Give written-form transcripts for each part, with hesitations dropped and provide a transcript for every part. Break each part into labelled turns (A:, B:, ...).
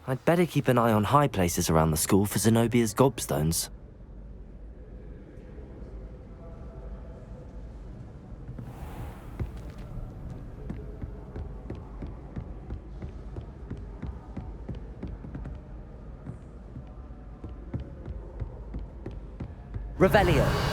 A: I'd better keep an eye on high places around the school for Zenobia's gobstones. Revelio.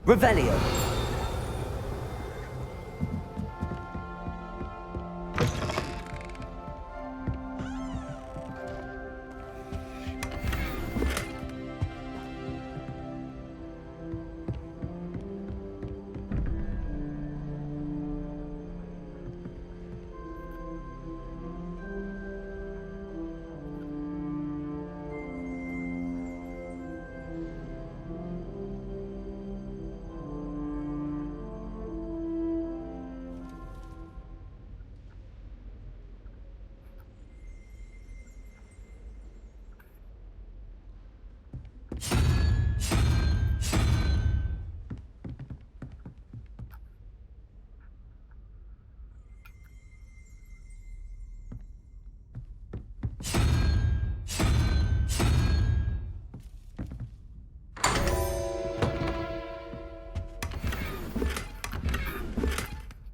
A: Revelio.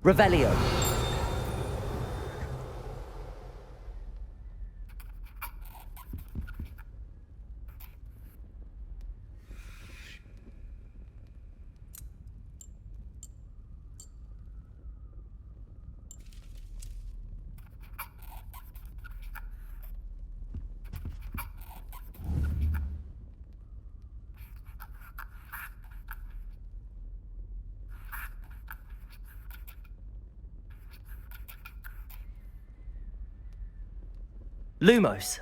A: Revelio. Lumos.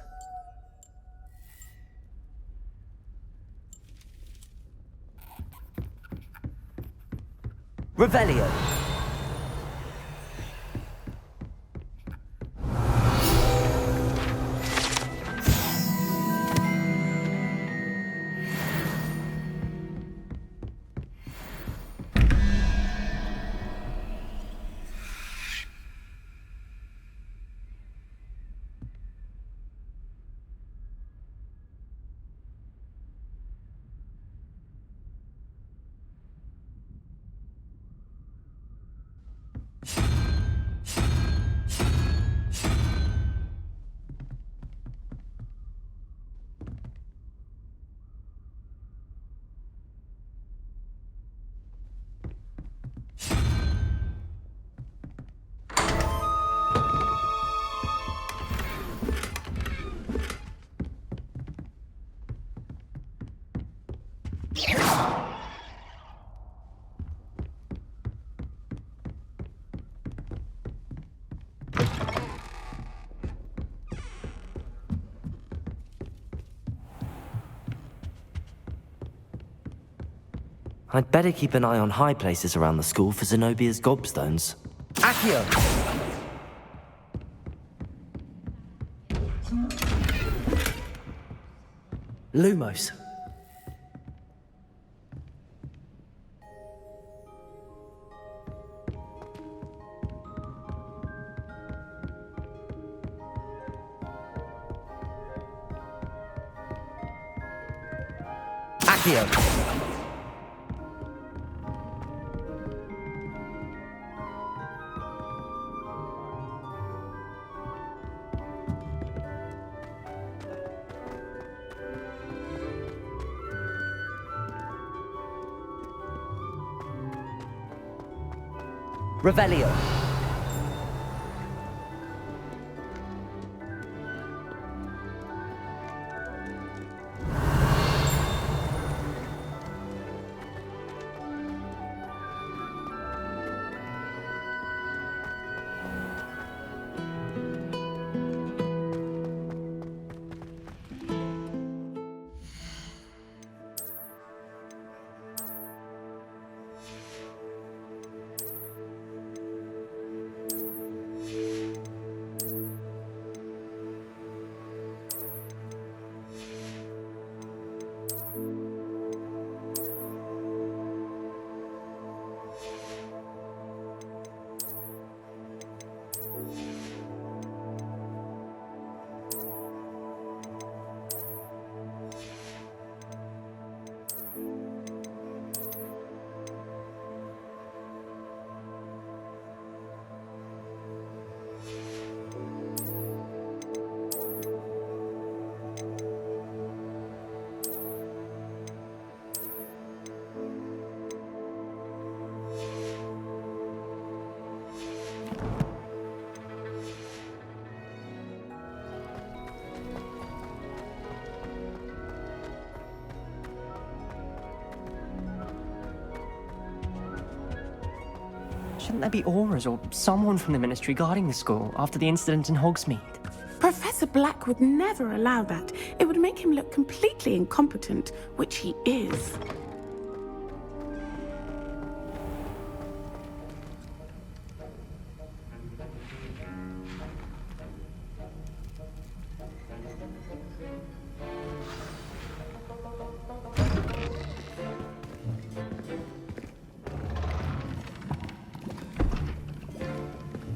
A: Revelio. I'd better keep an eye on high places around the school for Zenobia's gobstones.
B: Accio! Lumos. Accio. Revelio. Shouldn't there be auras or someone from the Ministry guarding the school after the incident in Hogsmeade?
C: Professor Black would never allow that. It would make him look completely incompetent, which he is.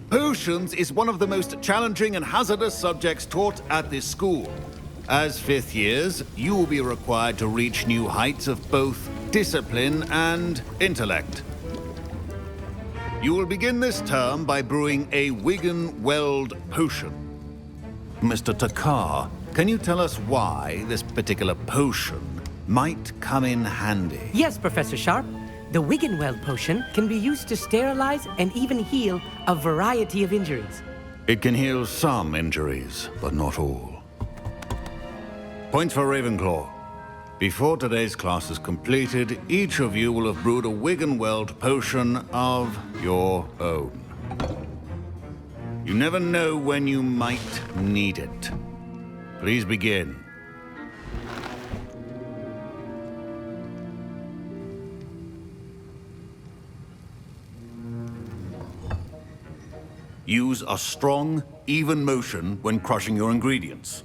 D: Potions is one of the most challenging and hazardous subjects taught at this school. As fifth years, you will be required to reach new heights of both discipline and intellect. You will begin this term by brewing a Wigan-Weld potion. Mr. Takar, can you tell us why this particular potion might come in handy?
B: Yes, Professor Sharp. The Wiggenweld potion can be used to sterilize and even heal a variety of injuries.
D: It can heal some injuries, but not all. Point for Ravenclaw. Before today's class is completed, each of you will have brewed a Wiggenweld potion of your own. You never know when you might need it. Please begin. Use a strong, even motion when crushing your ingredients.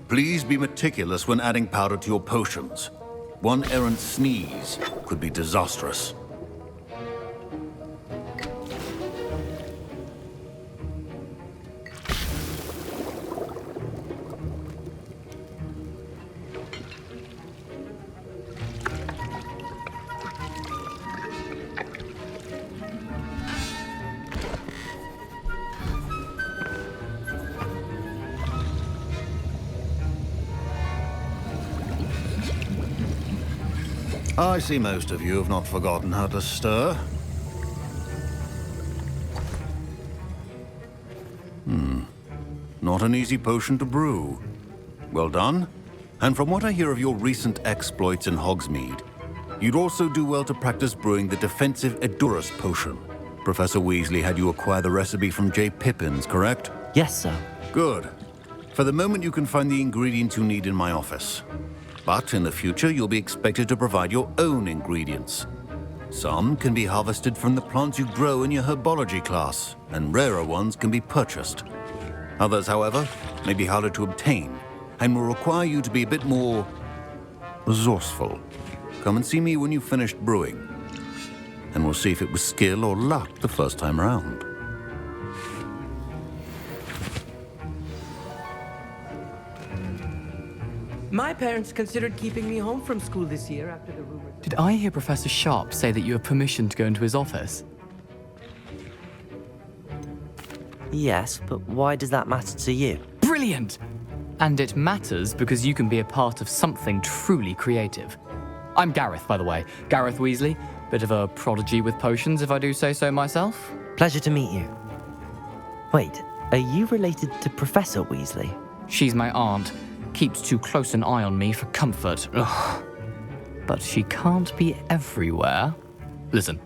D: Please be meticulous when adding powder to your potions. One errant sneeze could be disastrous. I see most of you have not forgotten how to stir. Not an easy potion to brew. Well done. And from what I hear of your recent exploits in Hogsmeade, you'd also do well to practice brewing the defensive Edurus potion. Professor Weasley had you acquire the recipe from J. Pippins, correct?
A: Yes, sir.
D: Good. For the moment, you can find the ingredients you need in my office. But in the future, you'll be expected to provide your own ingredients. Some can be harvested from the plants you grow in your herbology class, and rarer ones can be purchased. Others, however, may be harder to obtain, and will require you to be a bit more resourceful. Come and see me when you've finished brewing, and we'll see if it was skill or luck the first time around.
B: My parents considered keeping me home from school this year after the rumors.
E: Did I hear Professor Sharp say that you have permission to go into his office?
A: Yes, but why does that matter to you?
E: Brilliant! And it matters because you can be a part of something truly creative. I'm Gareth, by the way. Gareth Weasley. Bit of a prodigy with potions, if I do say so myself.
A: Pleasure to meet you. Wait, are you related to Professor Weasley?
E: She's my aunt. Keeps too close an eye on me for comfort. Ugh. But she can't be everywhere. Listen,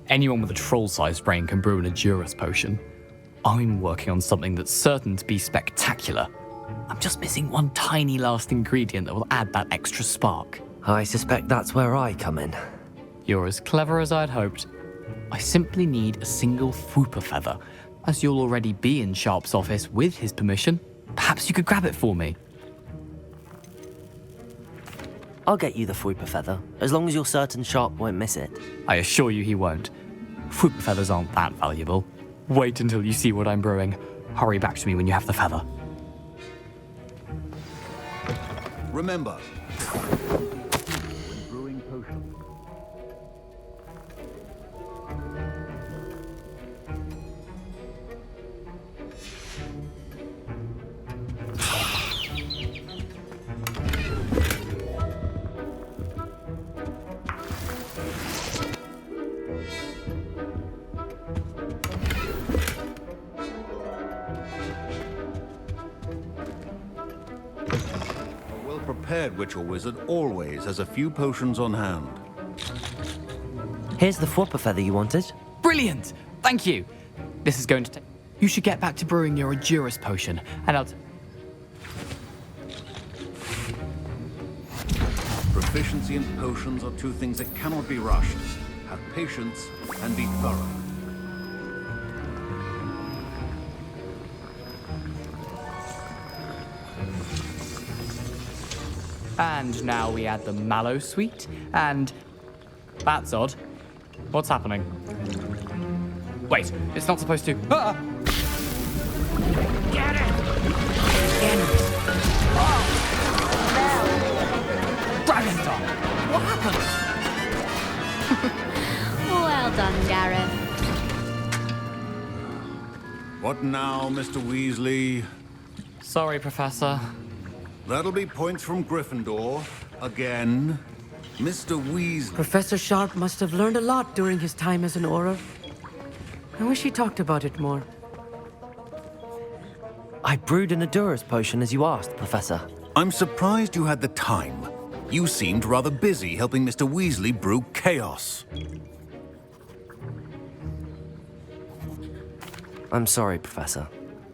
E: anyone with a troll-sized brain can brew an Edurus potion. I'm working on something that's certain to be spectacular. I'm just missing one tiny last ingredient that will add that extra spark.
A: I suspect that's where I come in.
E: You're as clever as I'd hoped. I simply need a single Fwooper feather. As you'll already be in Sharp's office with his permission, perhaps you could grab it for me.
A: I'll get you the Fwooper feather, as long as you're certain Sharp won't miss it.
E: I assure you he won't. Fwooper feathers aren't that valuable. Wait until you see what I'm brewing. Hurry back to me when you have the feather.
D: Remember, when brewing potions. Prepared witch or wizard always has a few potions on hand.
A: Here's the Fwooper feather you wanted.
E: Brilliant! Thank you! This is going to take... You should get back to brewing your Edurus potion, and I'll...
D: Proficiency in potions are two things that cannot be rushed. Have patience and be thorough.
E: And now we add the mallow sweet, and... That's odd. What's happening? Wait, it's not supposed to... Ah!
B: Get it!
E: Dragonstar! What happened?
F: Well done, Gareth.
D: What now, Mr. Weasley?
E: Sorry, Professor.
D: That'll be points from Gryffindor. Again. Mr. Weasley.
B: Professor Sharp must have learned a lot during his time as an Auror. I wish he talked about it more.
A: I brewed an Edurus potion as you asked, Professor.
D: I'm surprised you had the time. You seemed rather busy helping Mr. Weasley brew chaos.
A: I'm sorry, Professor.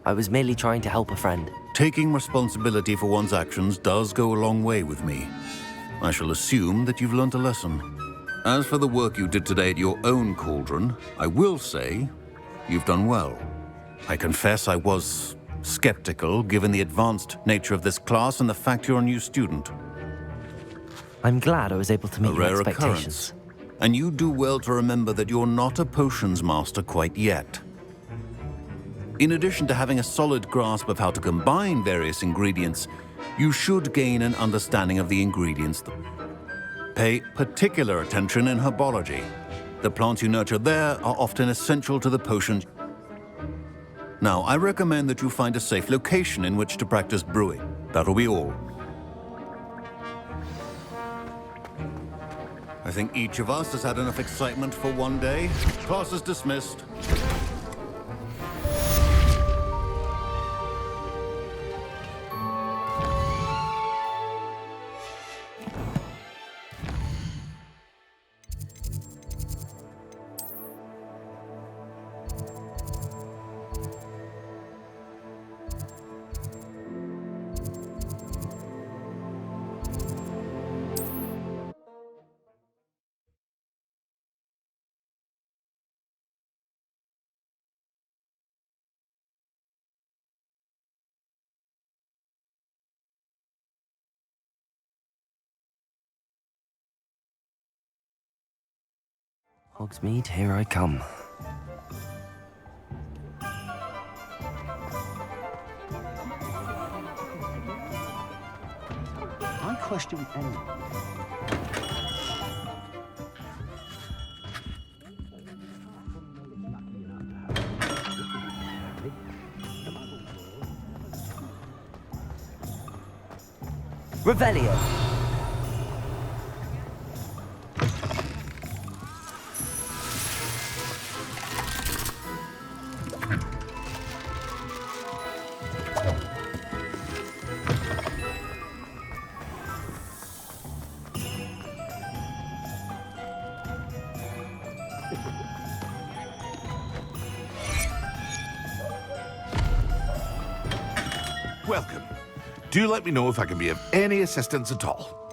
A: I was merely trying to help a friend.
D: Taking responsibility for one's actions does go a long way with me. I shall assume that you've learnt a lesson. As for the work you did today at your own cauldron, I will say you've done well. I confess I was skeptical given the advanced nature of this class and the fact you're a new student.
A: I'm glad I was able to meet
D: A
A: your
D: rare
A: expectations.
D: occurrence. And you do well to remember that you're not a potions master quite yet. In addition to having a solid grasp of how to combine various ingredients, you should gain an understanding of the ingredients. Pay particular attention in herbology. The plants you nurture there are often essential to the potion. Now, I recommend that you find a safe location in which to practice brewing. That'll be all. I think each of us has had enough excitement for one day. Class is dismissed.
A: Hogsmeade, here I come.
G: I question anyone.
A: Revelio.
H: Welcome. Do let me know if I can be of any assistance at all.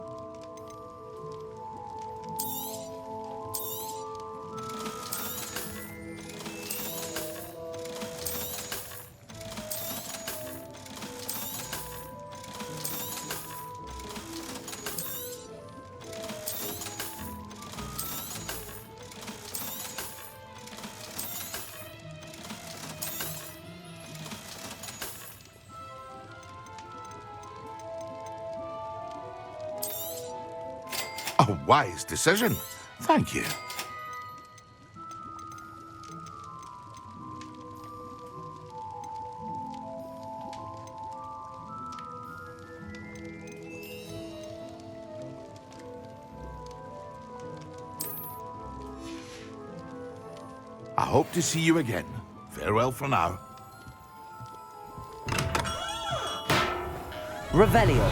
H: A wise decision. Thank you. I hope to see you again. Farewell for now.
A: Revelio.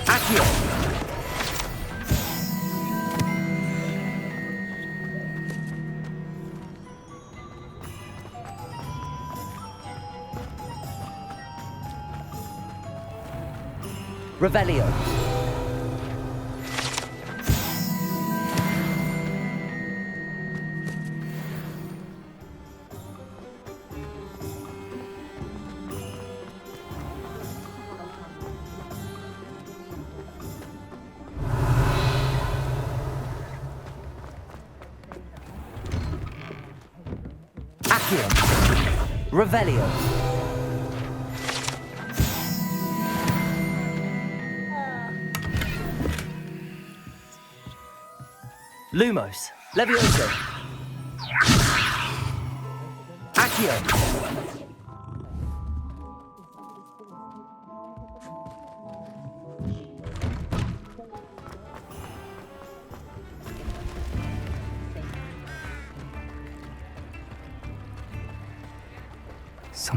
A: Accio. Revelio. Accio. Revelio. Lumos. Levioso. Accio.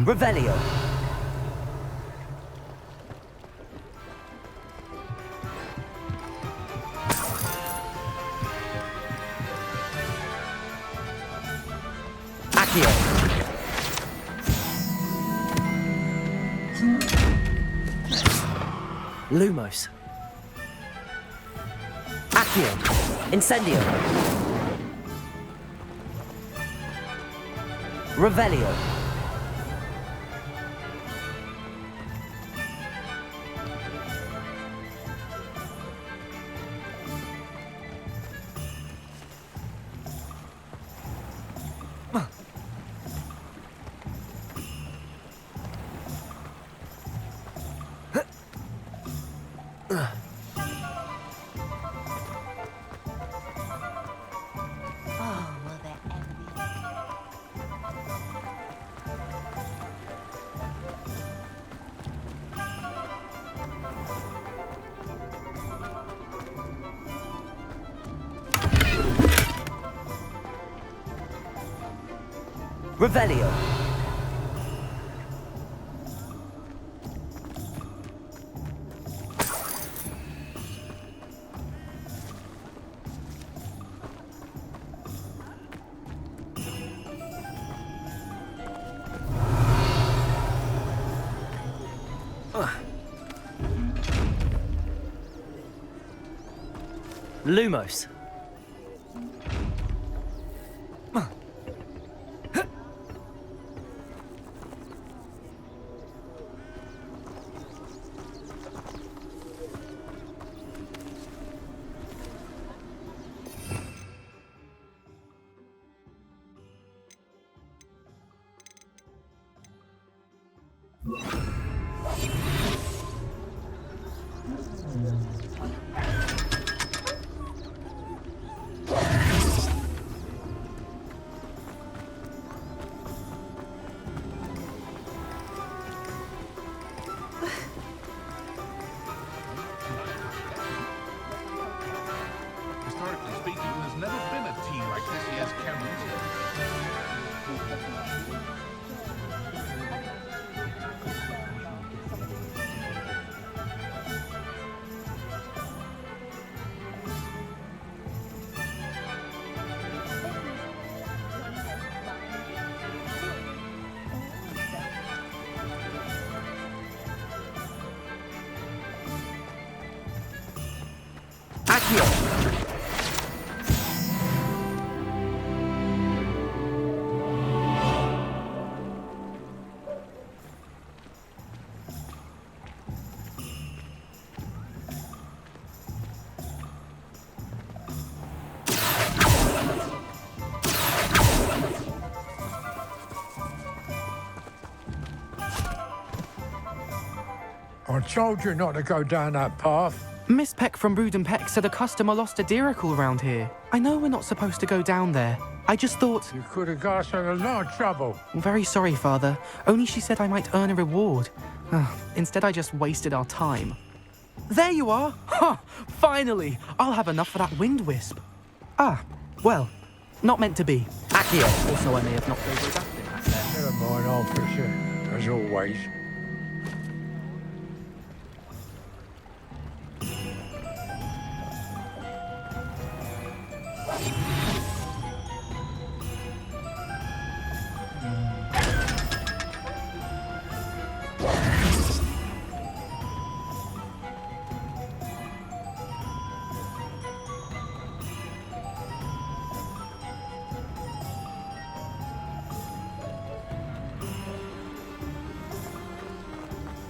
A: Revelio. Accio. Lumos. Accio. Incendio. Revelio. Revelio. Lumos.
H: Metaphorically speaking, there's never been a tea like this year's Kemmons.
I: I told you not to go down that path.
J: Miss Peck from Brood and Peck said a customer lost a diricle around here. I know we're not supposed to go down there. I just thought...
I: You could have got us in a lot of trouble.
J: I'm very sorry, Father. Only she said I might earn a reward. Instead, I just wasted our time. There you are! Ha! Finally! I'll have enough for that wind wisp. Ah, well, not meant to be. Accio. Also, I may have knocked over a dustbin back there.
I: Never mind, I'll fix it. As always.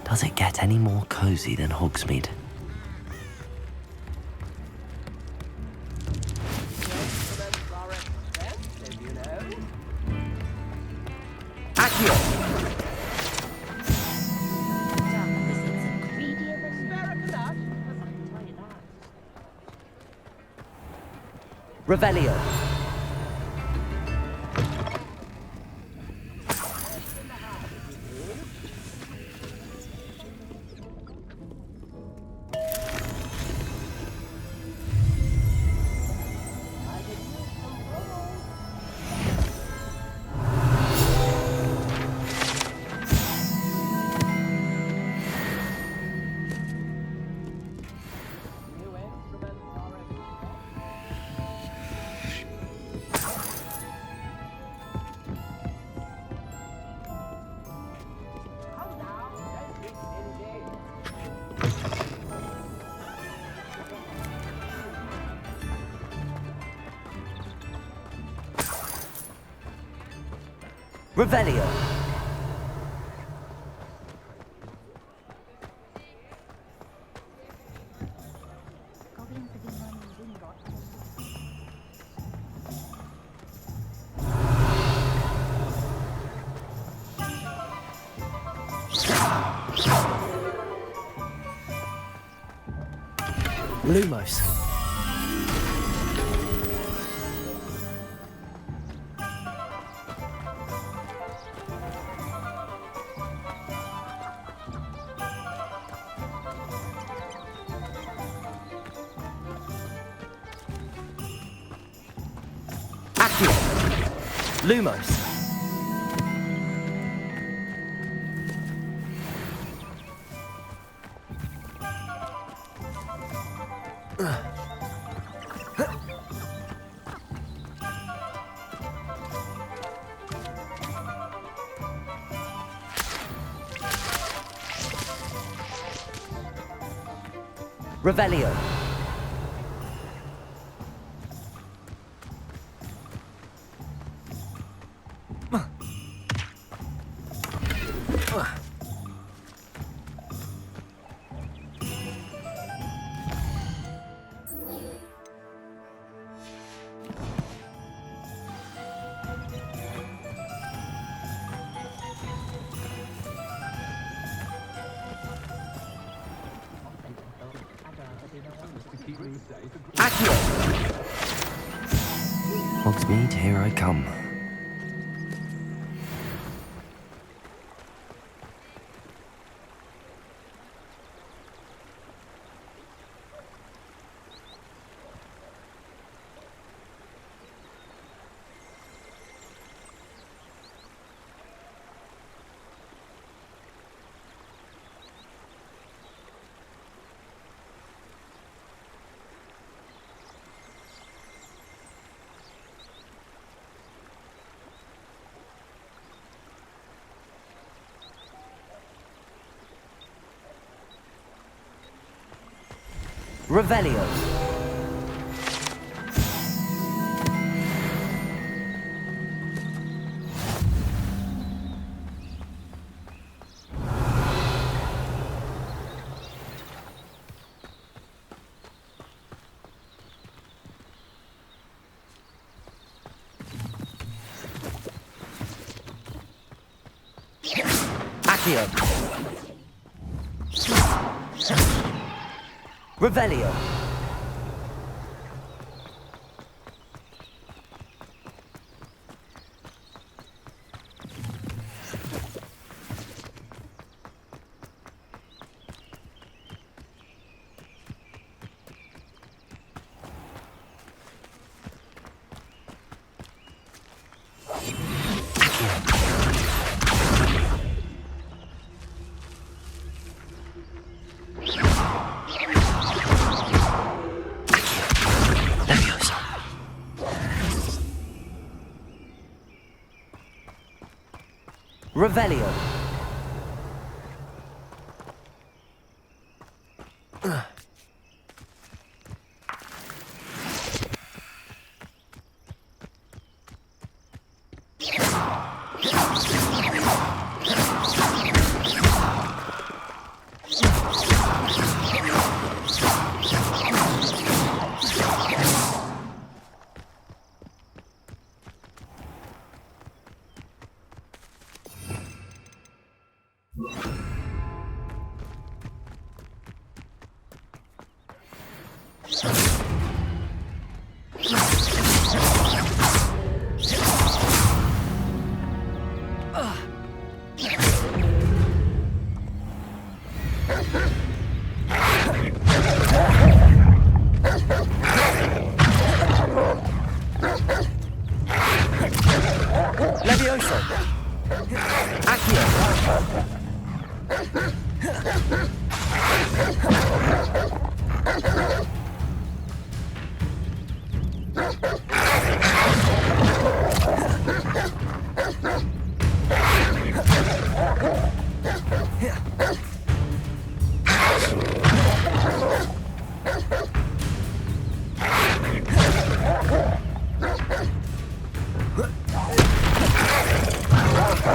A: Does it get any more cozy than Hogsmeade?
B: Revelio. Revelio.
A: Lumos. Lumos. Revelio. Hogsmeade, here I come. Revelio. Accio. Revelio. Revelio. Levioso. Accio.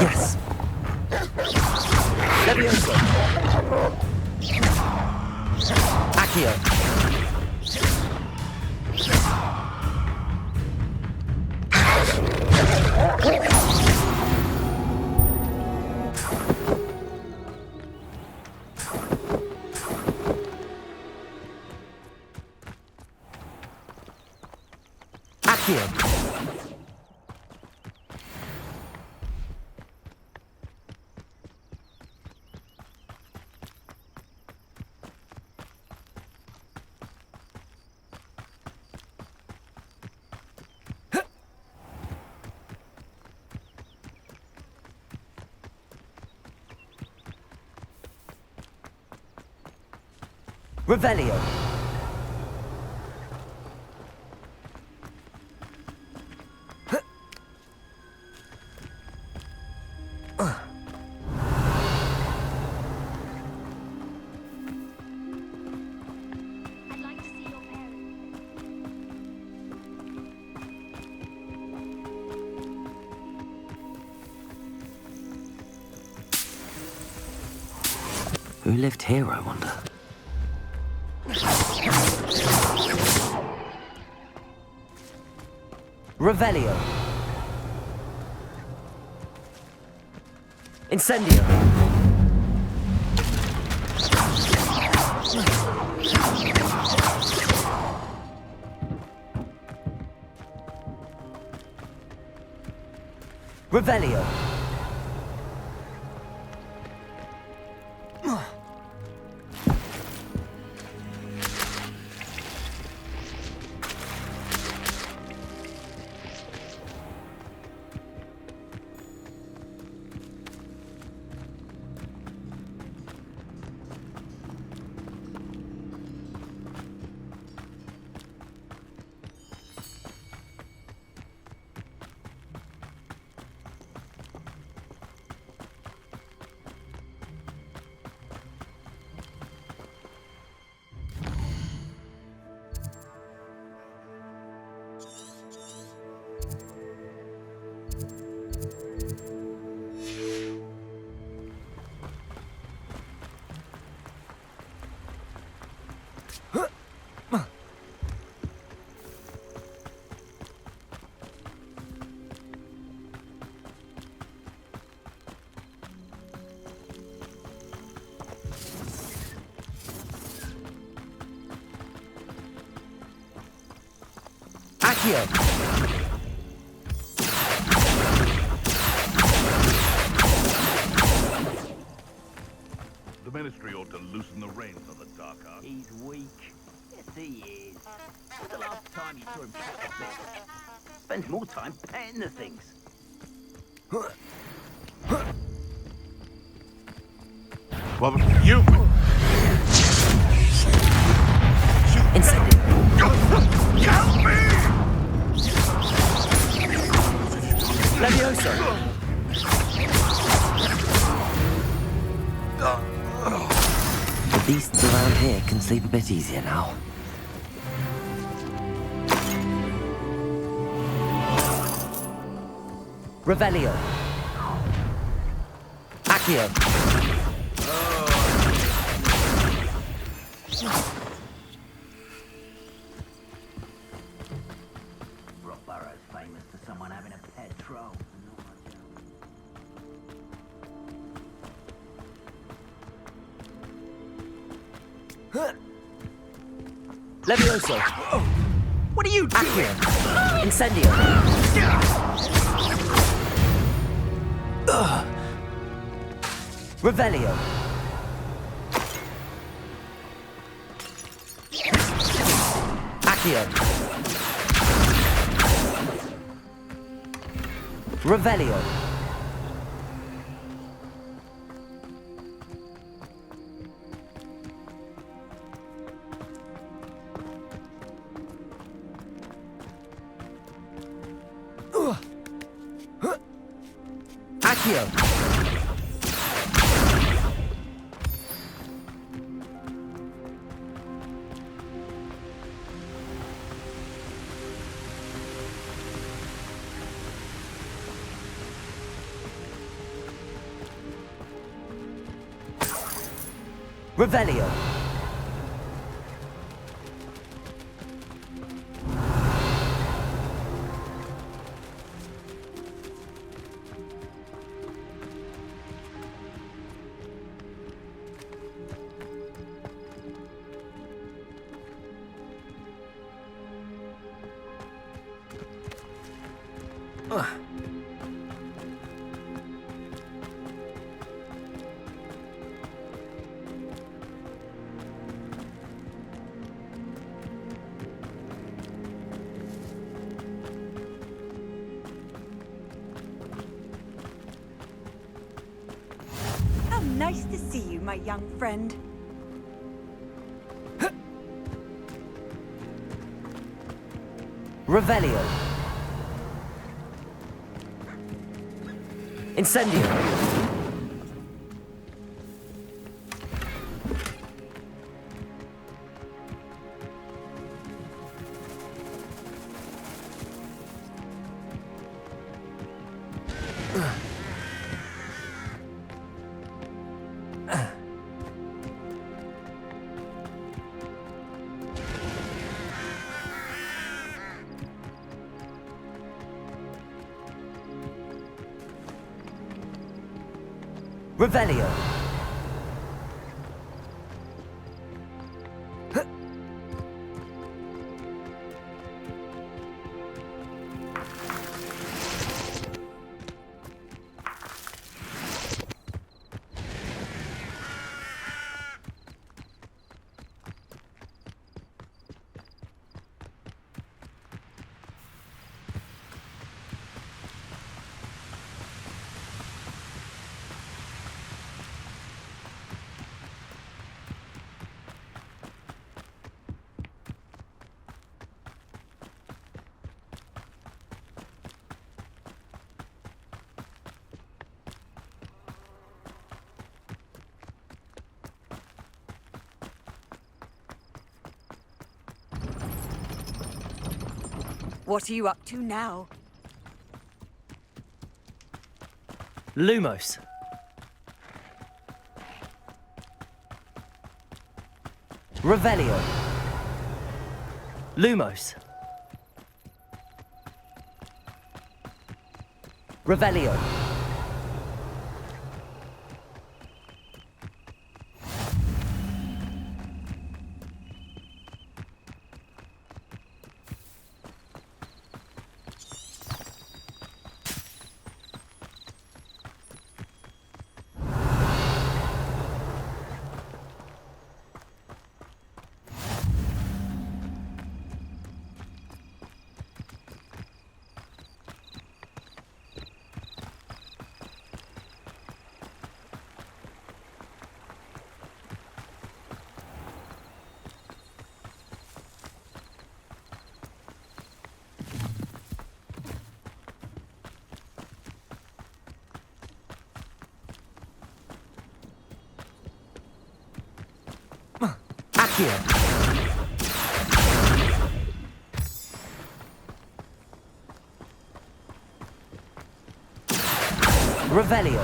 A: Yes. Levioso. Accio. Accio. Revelio.
F: I'd like to see your parents.
A: Who lived here, I wonder? Revelio. Incendio. Revelio. Accio.
H: The Ministry ought to loosen the reins on the dark arts.
G: He's weak. Yes, he is. When's the last time you saw him catch a fish? Spends more time petting the things.
H: Well, you...
A: Incendio.
H: Help me!
A: Levioso. The beasts around here can sleep a bit easier now. Revelio. Accio.
G: Rockborough's famous for someone having a pet troll.
A: Levioso.
B: What are you doing?
A: Accio. Incendio. Revelio. Accio. Revelio. Accio. Revelio.
F: How nice to see you, my young friend.
A: Revelio. Incendio. Revelio.
F: What are you up to now?
A: Lumos. Revelio. Lumos. Revelio. Accio. Revelio.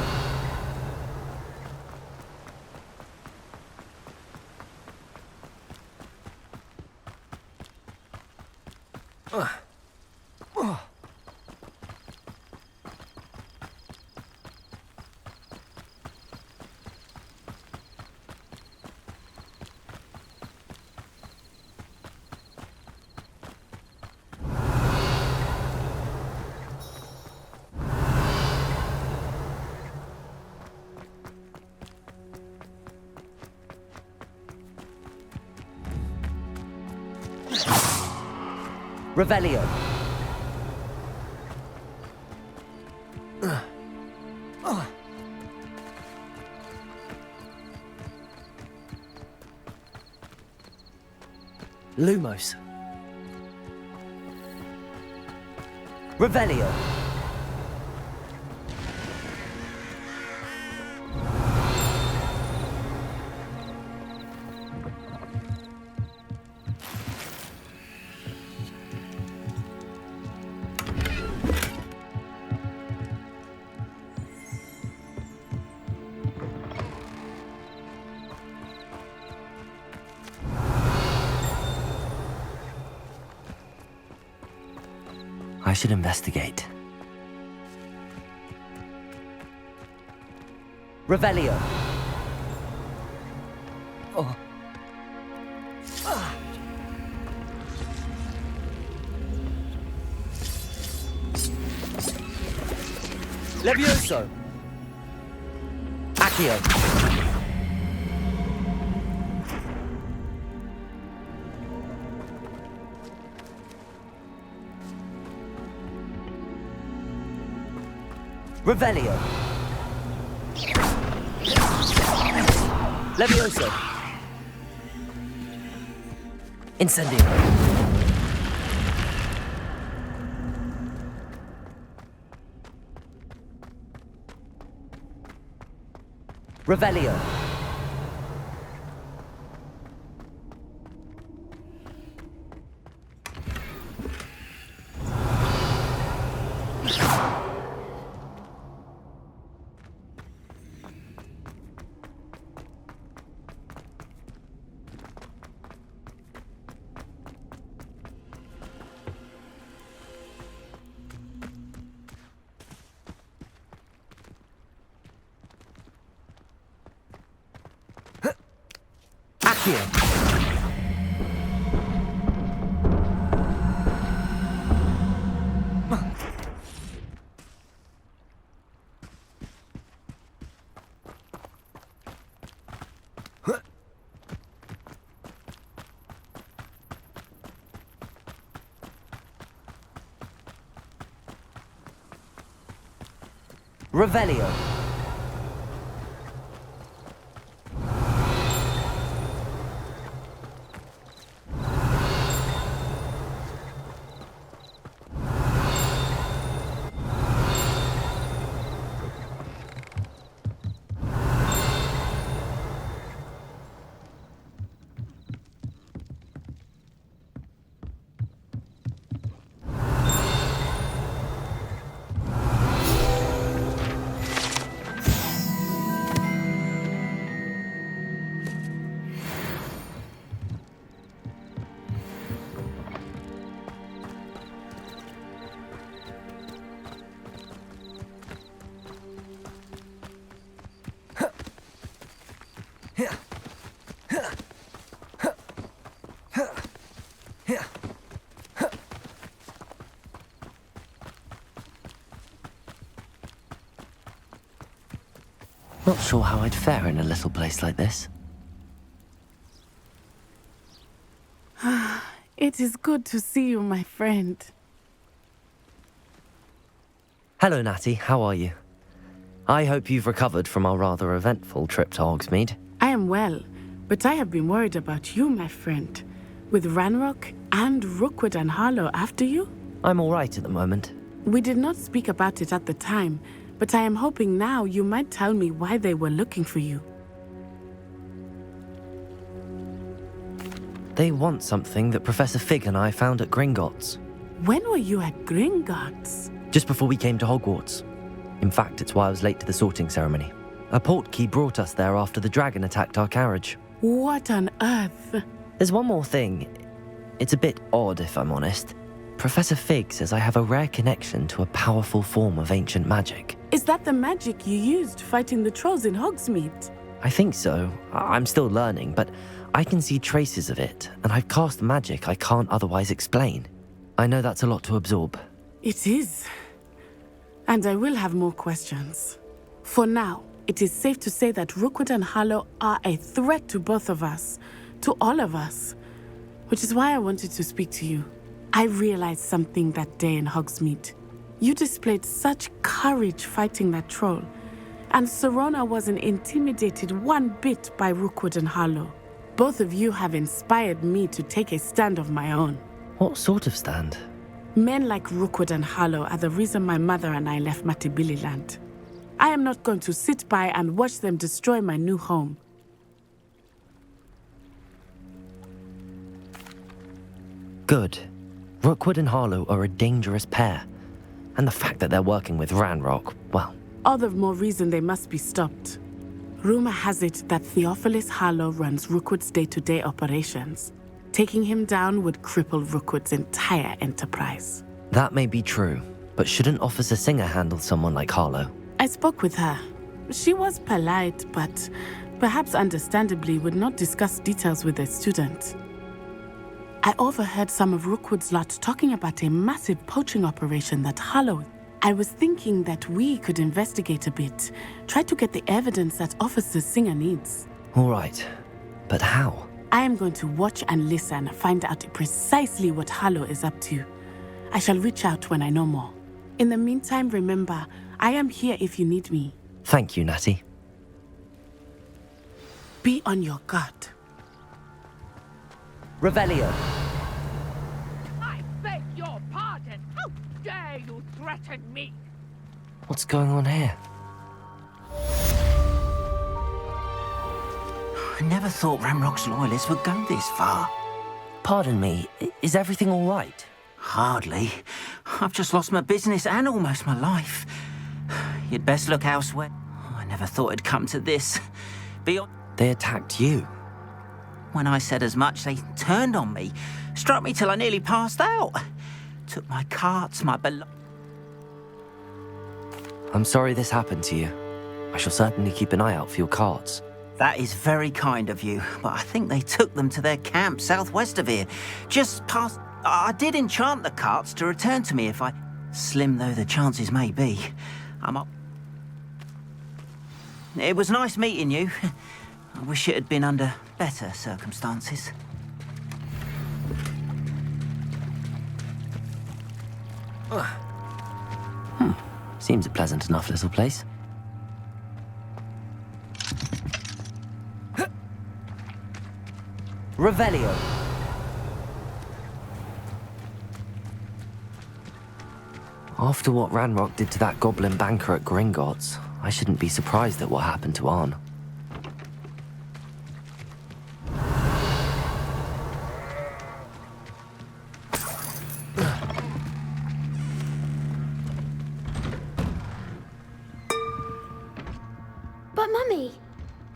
A: Revelio. Lumos. Revelio. I should investigate. Revelio. Oh. Levioso. Accio. Revelio. Levioso. Incendio. Revelio. Accio. Revelio. Not sure how I'd fare in a little place like this.
C: It is good to see you, my friend.
A: Hello, Natty. How are you? I hope you've recovered from our rather eventful trip to Hogsmeade.
C: I am well, but I have been worried about you, my friend. With Ranrock and Rookwood and Harlow after you?
A: I'm all right at the moment.
C: We did not speak about it at the time, but I am hoping now you might tell me why they were looking for you.
A: They want something that Professor Fig and I found at Gringotts.
C: When were you at Gringotts?
A: Just before we came to Hogwarts. In fact, it's why I was late to the sorting ceremony. A portkey brought us there after the dragon attacked our carriage.
C: What on earth?
A: There's one more thing. It's a bit odd, if I'm honest. Professor Fig says I have a rare connection to a powerful form of ancient magic.
C: Is that the magic you used fighting the trolls in Hogsmeade?
A: I think so. I'm still learning, but I can see traces of it, and I've cast magic I can't otherwise explain. I know that's a lot to absorb.
C: It is. And I will have more questions. For now, it is safe to say that Rookwood and Harlow are a threat to both of us, to all of us, which is why I wanted to speak to you. I realized something that day in Hogsmeade. You displayed such courage fighting that troll, and Serona wasn't intimidated one bit by Rookwood and Harlow. Both of you have inspired me to take a stand of my own.
A: What sort of stand?
C: Men like Rookwood and Harlow are the reason my mother and I left Matabeleland. I am not going to sit by and watch them destroy my new home.
A: Good. Rookwood and Harlow are a dangerous pair. And the fact that they're working with Ranrock, well...
C: All the more reason they must be stopped. Rumor has it that Theophilus Harlow runs Rookwood's day-to-day operations. Taking him down would cripple Rookwood's entire enterprise.
A: That may be true, but shouldn't Officer Singer handle someone like Harlow?
C: I spoke with her. She was polite, but perhaps understandably would not discuss details with a student. I overheard some of Rookwood's lot talking about a massive poaching operation that Harlow... I was thinking that we could investigate a bit, try to get the evidence that Officer Singer needs.
A: All right, but how?
C: I am going to watch and listen, find out precisely what Harlow is up to. I shall reach out when I know more. In the meantime, remember, I am here if you need me.
A: Thank you, Natty.
C: Be on your guard.
A: Revelio.
K: I beg your pardon. How dare you threaten me?
A: What's going on here?
G: I never thought Ranrock's loyalists would go this far.
A: Pardon me, is everything all right?
G: Hardly. I've just lost my business and almost my life. You'd best look elsewhere. I never thought it'd come to this.
A: They attacked you?
G: When I said as much, they turned on me, struck me till I nearly passed out. Took my carts, my
A: I'm sorry this happened to you. I shall certainly keep an eye out for your carts.
G: That is very kind of you, but I think they took them to their camp southwest of here. Just past... I did enchant the carts to return to me if I... Slim though the chances may be. I'm up... It was nice meeting you. I wish it had been under better circumstances.
A: Seems a pleasant enough little place. Revelio. After what Ranrock did to that goblin banker at Gringotts, I shouldn't be surprised at what happened to Arn.
F: But Mummy...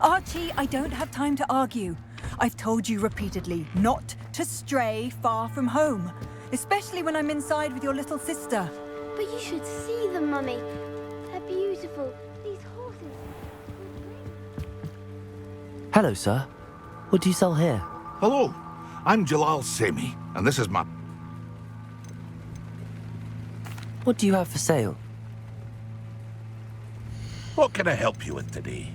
L: Archie, I don't have time to argue. I've told you repeatedly not to stray far from home, especially when I'm inside with your little sister.
F: But you should see them, Mummy. They're beautiful. These horses...
A: Hello, sir. What do you sell here?
H: Hello, I'm Jalal Semi, and this is my...
A: What do you have for sale?
H: What can I help you with today?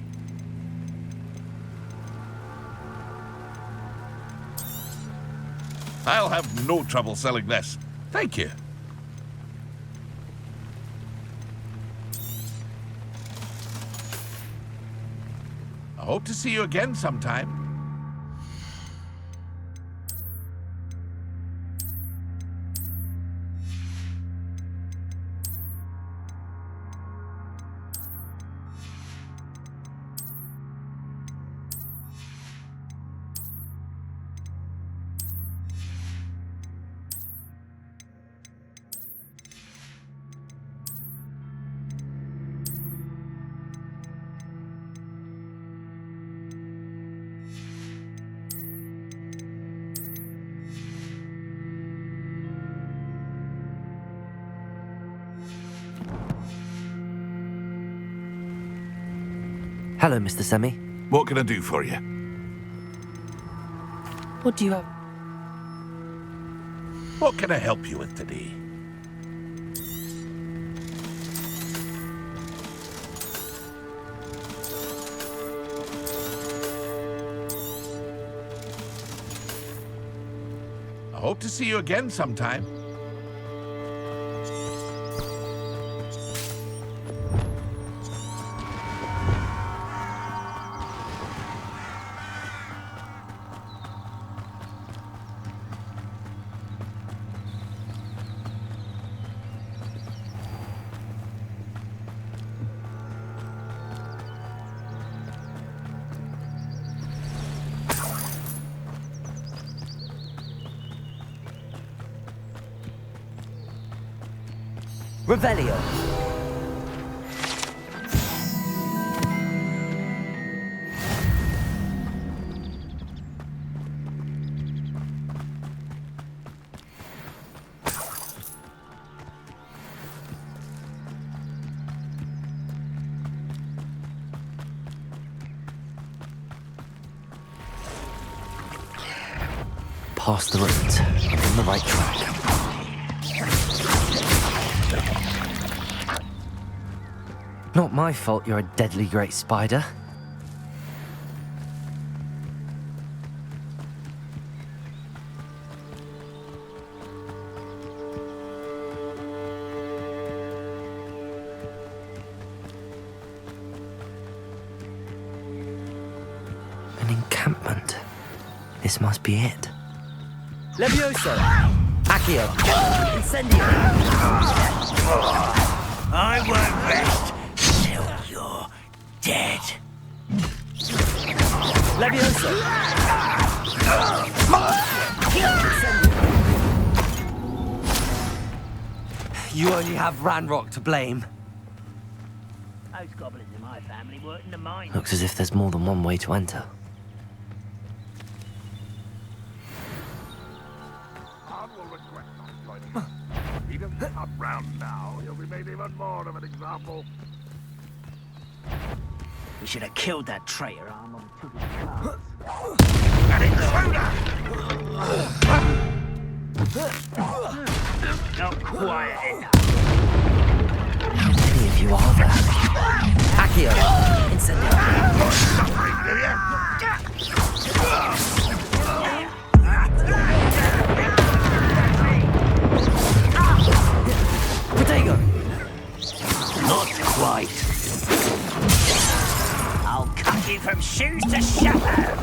H: I'll have no trouble selling this. Thank you. I hope to see you again sometime.
A: Hello, Mr. Semi.
H: What can I do for you?
A: What do you have?
H: What can I help you with today? I hope to see you again sometime.
A: Revelio. Past the route. I'm on the right track. Not my fault you're a deadly great spider. An encampment. This must be it. Levioso! Accio! Incendio!
M: I won't rest till you're dead.
A: Levioso! You only have Ranrock to blame.
M: Those goblins in my family work in the mines.
A: Looks as if there's more than one way to enter.
H: He doesn't come round now. He'll be made even more of an example.
M: We should have killed that traitor Arnold took his cards.
H: An intruder!
M: Not quiet enough.
A: How many of you are there? Accio! Incendio!
H: Suffering, do you?
A: Protego!
M: Not quite. I'll cut you from shoes to shadow.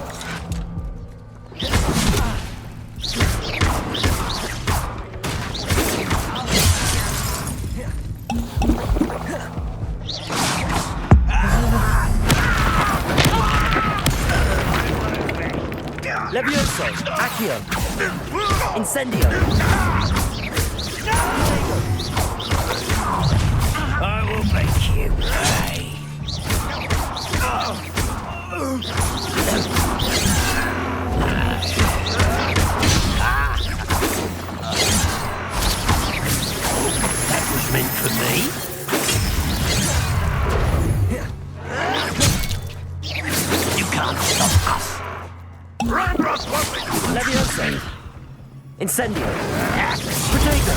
A: Levioso! Accio! Incendio!
M: I will make you pay. That was meant for me. You can't stop us.
H: Ranrock won't be
A: Levioso! Incendio! Protego!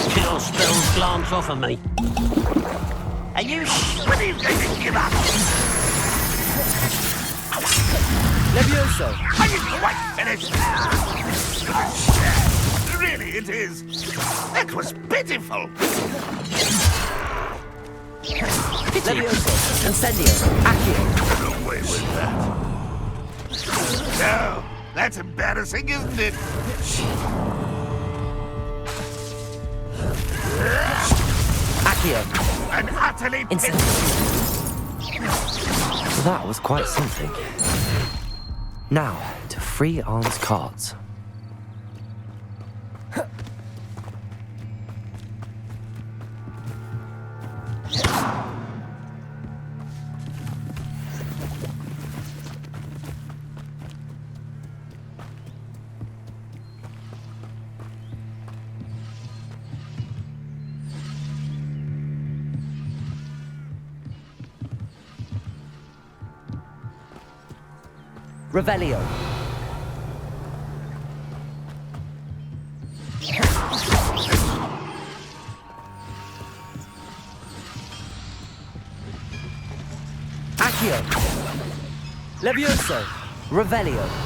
M: Kill spells glance off of me. Are you
H: When are you going to give up?
A: Levioso!
H: Are you quite finished? Really, it is. That was pitiful.
A: Levioso! Incendio! Accio!
H: Get away with that. No, that's embarrassing, isn't it?
A: Accio!
H: And utterly
A: Incendio! That was quite something. Now, to free Arn's cards. Revelio. Accio. Levioso. Revelio.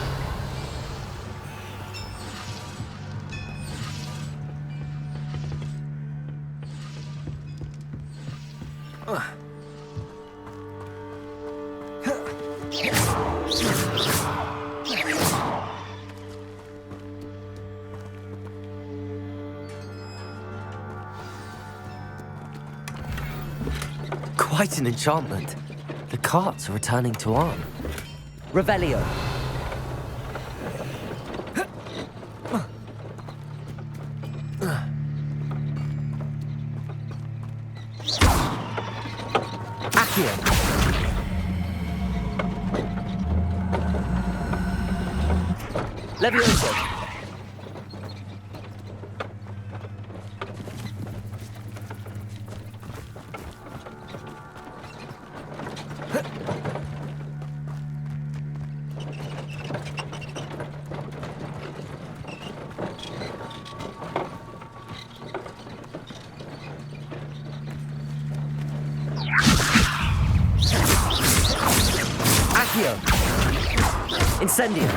A: Quite an enchantment. The carts are returning to Arn. Revelio. Accio. Levioso. Accio. Incendio.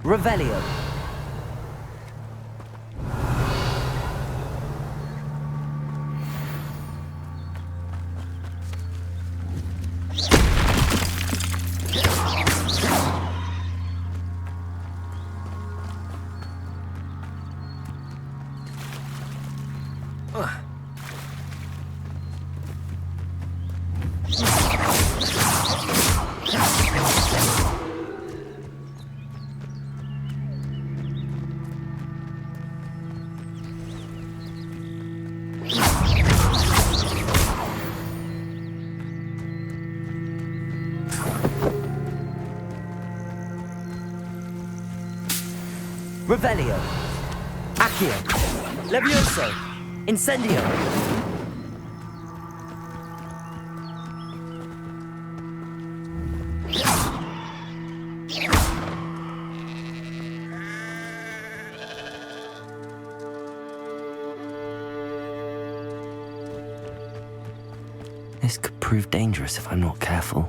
A: Revelio. Revelio. Accio. Levioso. Incendio. This could prove dangerous if I'm not careful.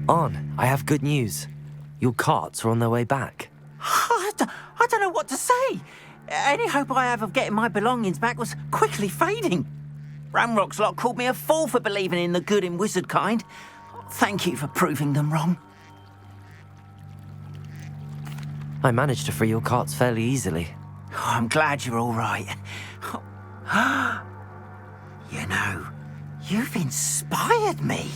A: Arn, I have good news. Your carts are on their way back.
G: I don't know what to say. Any hope I have of getting my belongings back was quickly fading. Ramrock's lot called me a fool for believing in the good in wizard kind. Thank you for proving them wrong.
A: I managed to free your carts fairly easily.
G: Oh, I'm glad you're all right. You know, you've inspired me.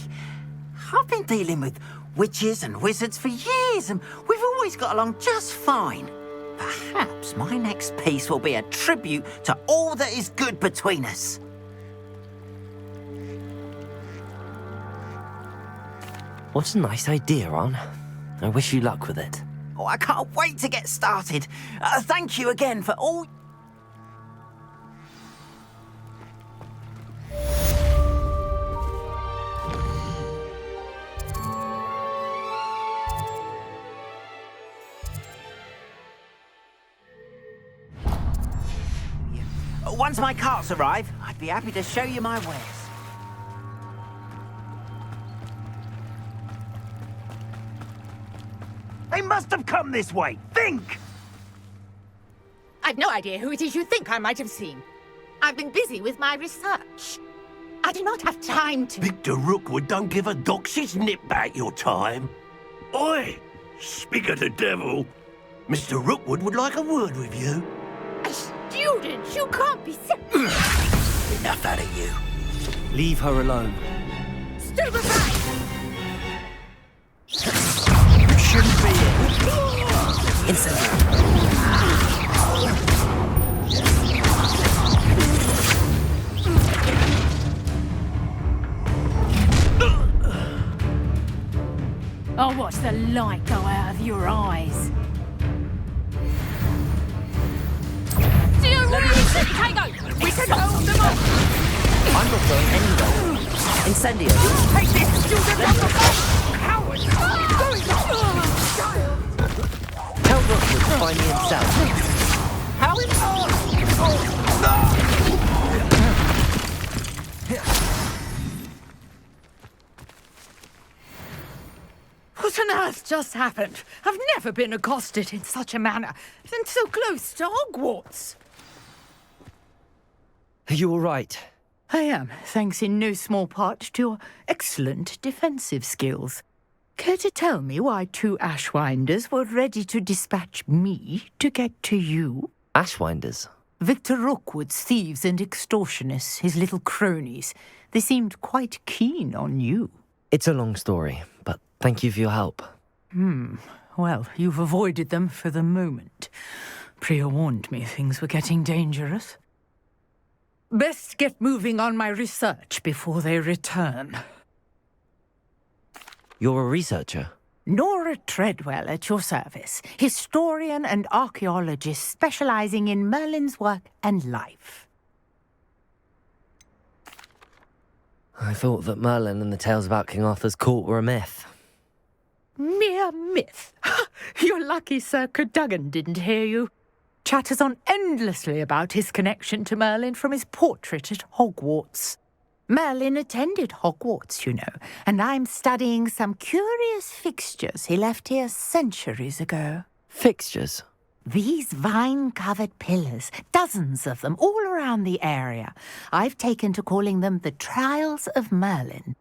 G: I've been dealing with witches and wizards for years, and we've always got along just fine. Perhaps my next piece will be a tribute to all that is good between us.
A: What a nice idea, Arn. I wish you luck with it.
G: Oh, I can't wait to get started. Thank you again for all... Once my carts arrive, I'd be happy to show you my wares.
M: They must have come this way. Think!
K: I've no idea who it is you think I might have seen. I've been busy with my research. I do not have time to...
M: Victor Rookwood don't give a doxy's nip back your time. Oi! Speak of the devil. Mr. Rookwood would like a word with you.
K: A student? You can't be so...
M: Enough out of you.
N: Leave her alone.
K: Stand aside!
N: You shouldn't be here. Incendiary.
K: I'll watch the light go out of your eyes. Do you really think, Tango? We can hold them off!
N: I'm not going anywhere. Incendiary.
K: Take this student off the boat! Cowards!
N: Tell Rookwood to find me himself.
K: How is What on earth just happened? I've never been accosted in such a manner, and so close to Hogwarts.
N: Are you all right?
K: I am, thanks in no small part to your excellent defensive skills. Care to tell me why two Ashwinders were ready to dispatch me to get to you?
A: Ashwinders?
K: Victor Rookwood's thieves and extortionists, his little cronies. They seemed quite keen on you.
A: It's a long story, but thank you for your help.
K: Well, you've avoided them for the moment. Priya warned me things were getting dangerous. Best get moving on my research before they return.
A: You're a researcher?
K: Nora Treadwell at your service, historian and archaeologist specializing in Merlin's work and life.
A: I thought that Merlin and the tales about King Arthur's court were a myth.
K: Mere myth. You're lucky Sir Cadogan didn't hear you. Chatters on endlessly about his connection to Merlin from his portrait at Hogwarts. Merlin attended Hogwarts, you know, and I'm studying some curious fixtures he left here centuries ago.
A: Fixtures?
K: These vine-covered pillars, dozens of them, all around the area. I've taken to calling them the Trials of Merlin.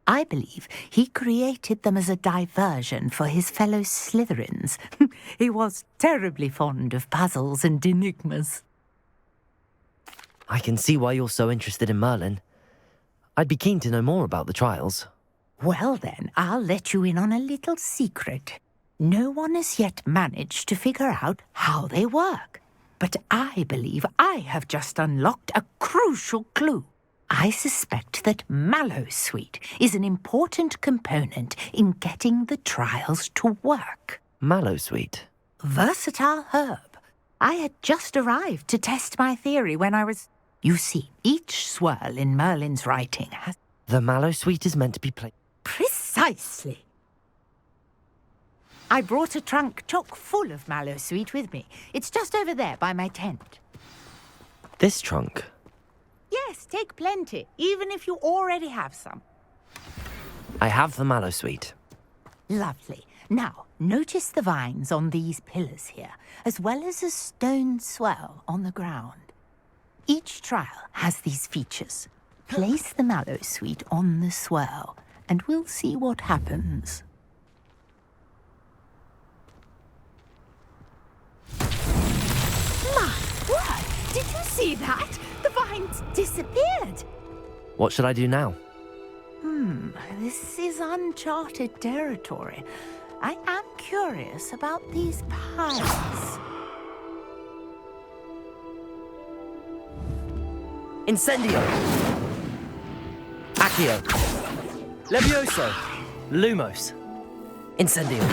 K: I believe he created them as a diversion for his fellow Slytherins. He was terribly fond of puzzles and enigmas.
A: I can see why you're so interested in Merlin. I'd be keen to know more about the trials.
K: Well then, I'll let you in on a little secret. No one has yet managed to figure out how they work. But I believe I have just unlocked a crucial clue. I suspect that mallowsweet is an important component in getting the trials to work.
A: Mallowsweet?
K: Versatile herb. I had just arrived to test my theory when I was... You see, each swirl in Merlin's writing has...
A: The mallowsweet is meant to be played...
K: Precisely. I brought a trunk chock full of mallowsweet with me. It's just over there by my tent.
A: This trunk?
K: Yes, take plenty, even if you already have some.
A: I have the mallowsweet.
K: Lovely. Now, notice the vines on these pillars here, as well as a stone swell on the ground. Each trial has these features. Place the mallowsweet on the swirl, and we'll see what happens. My word! Did you see that? The vines disappeared.
A: What should I do now?
K: This is uncharted territory. I am curious about these piles.
N: Incendio. Accio. Levioso. Lumos. Incendio.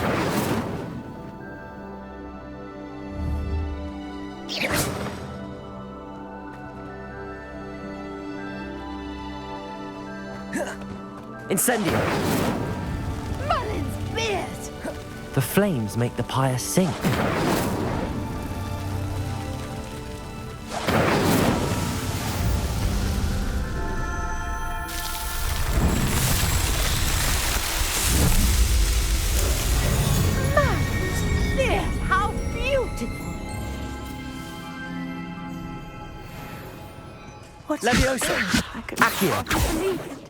N: Incendio.
K: Merlin's beard!
A: The flames make the pyre sink. Levioso! Accio!
K: Believe it.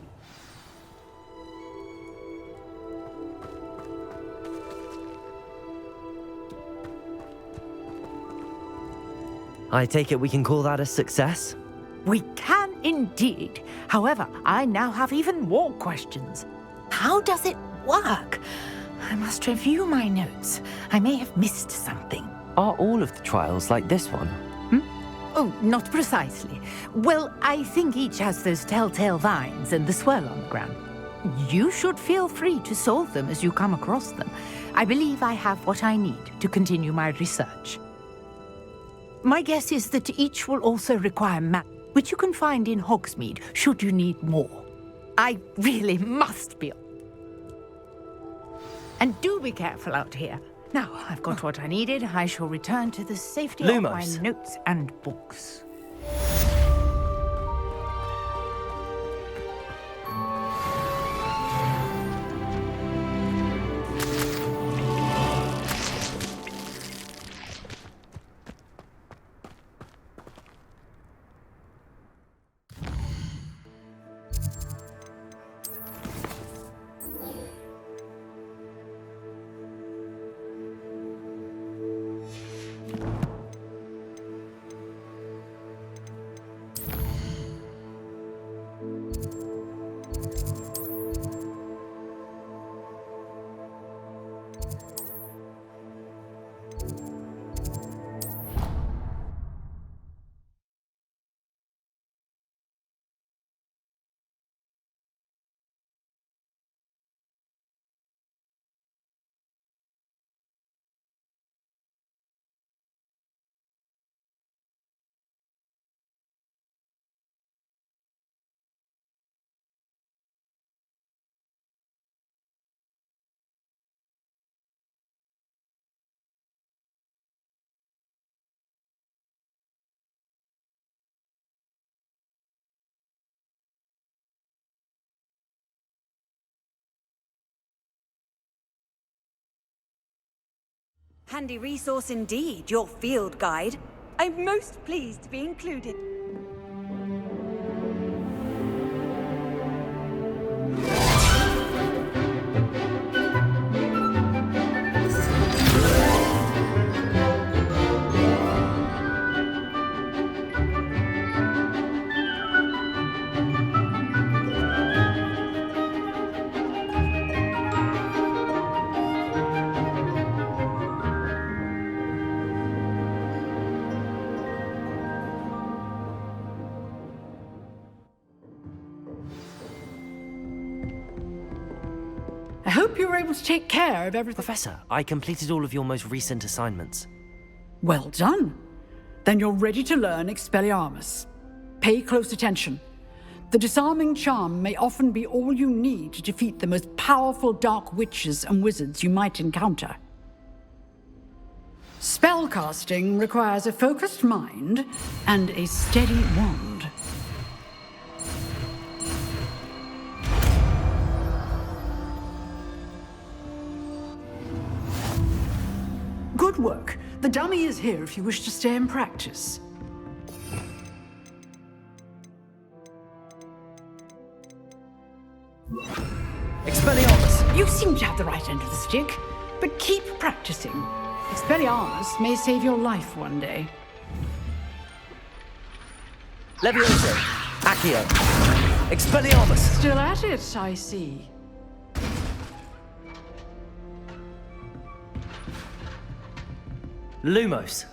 A: I take it we can call that a success?
K: We can indeed. However, I now have even more questions. How does it work? I must review my notes. I may have missed something.
A: Are all of the trials like this one?
K: Oh, not precisely. Well, I think each has those telltale vines and the swirl on the ground. You should feel free to solve them as you come across them. I believe I have what I need to continue my research. My guess is that each will also require map, which you can find in Hogsmeade, should you need more. I really must be. And do be careful out here. Now, I've got what I needed. I shall return to the safety of my
A: Lumos.
K: notes and books.
L: Handy resource indeed, your field guide. I'm most pleased to be included.
O: I hope you were able to take care of everything.
A: Professor, I completed all of your most recent assignments.
O: Well done. Then you're ready to learn Expelliarmus. Pay close attention. The disarming charm may often be all you need to defeat the most powerful dark witches and wizards you might encounter. Spellcasting requires a focused mind and a steady wand. Good work. The dummy is here if you wish to stay and practice.
A: Expelliarmus!
O: You seem to have the right end of the stick, but keep practicing. Expelliarmus may save your life one day.
A: Levioso! Accio! Expelliarmus!
O: Still at it, I see.
A: Lumos!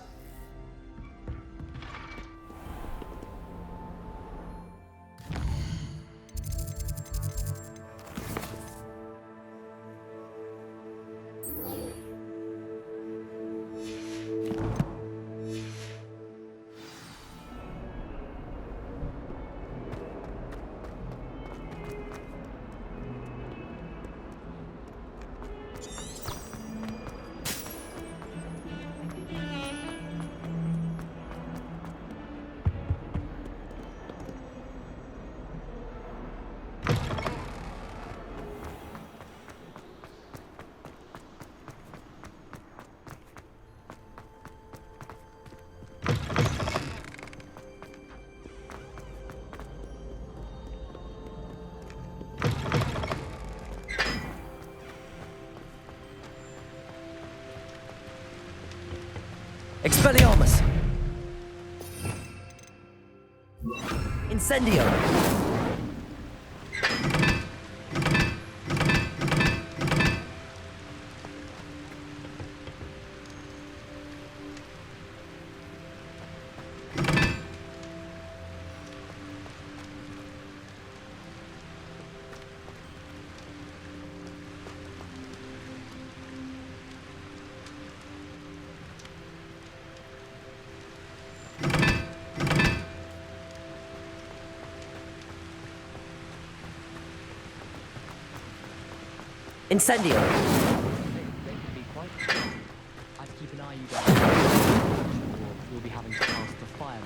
A: Expelliarmus! Incendio! Incendio!
E: I'd keep an eye you guys. Or you'll be having to pass the fire move.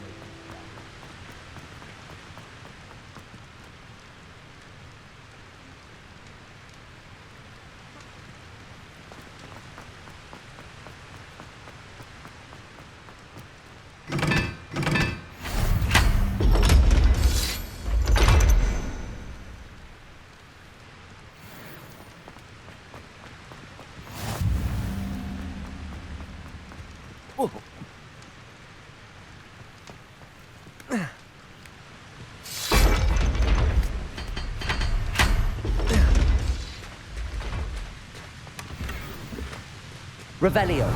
A: Revelio.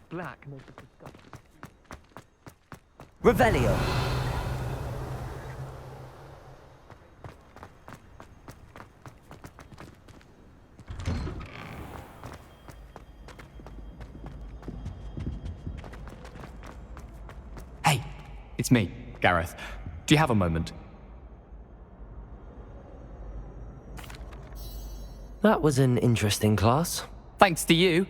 J: Black makes it disgusting.
A: Revelio.
E: Hey, it's me, Gareth. Do you have a moment?
A: That was an interesting class.
E: Thanks to you.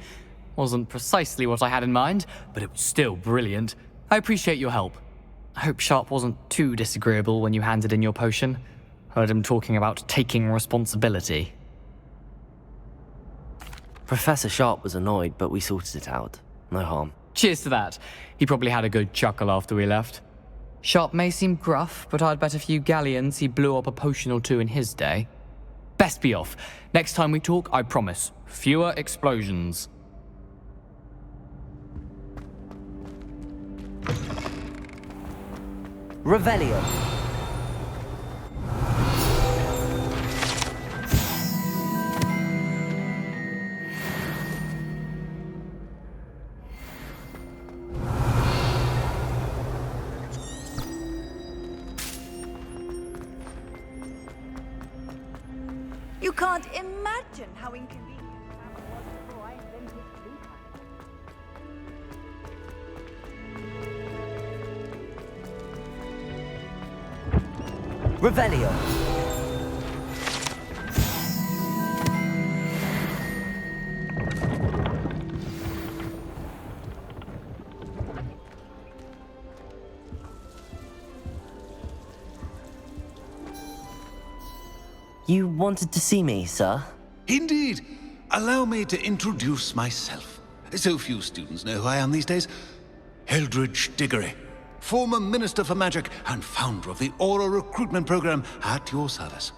E: Wasn't precisely what I had in mind, but it was still brilliant. I appreciate your help. I hope Sharp wasn't too disagreeable when you handed in your potion. Heard him talking about taking responsibility.
A: Professor Sharp was annoyed, but we sorted it out. No harm.
E: Cheers to that. He probably had a good chuckle after we left. Sharp may seem gruff, but I'd bet a few galleons he blew up a potion or two in his day. Best be off. Next time we talk, I promise, fewer explosions.
A: Revelio.
L: You can't imagine how inconvenient that was before I invented sleep.
A: Revelio. You wanted to see me, sir?
D: Indeed. Allow me to introduce myself. So few students know who I am these days. Eldridge Diggory, former Minister for Magic and founder of the Aura recruitment program, at your service.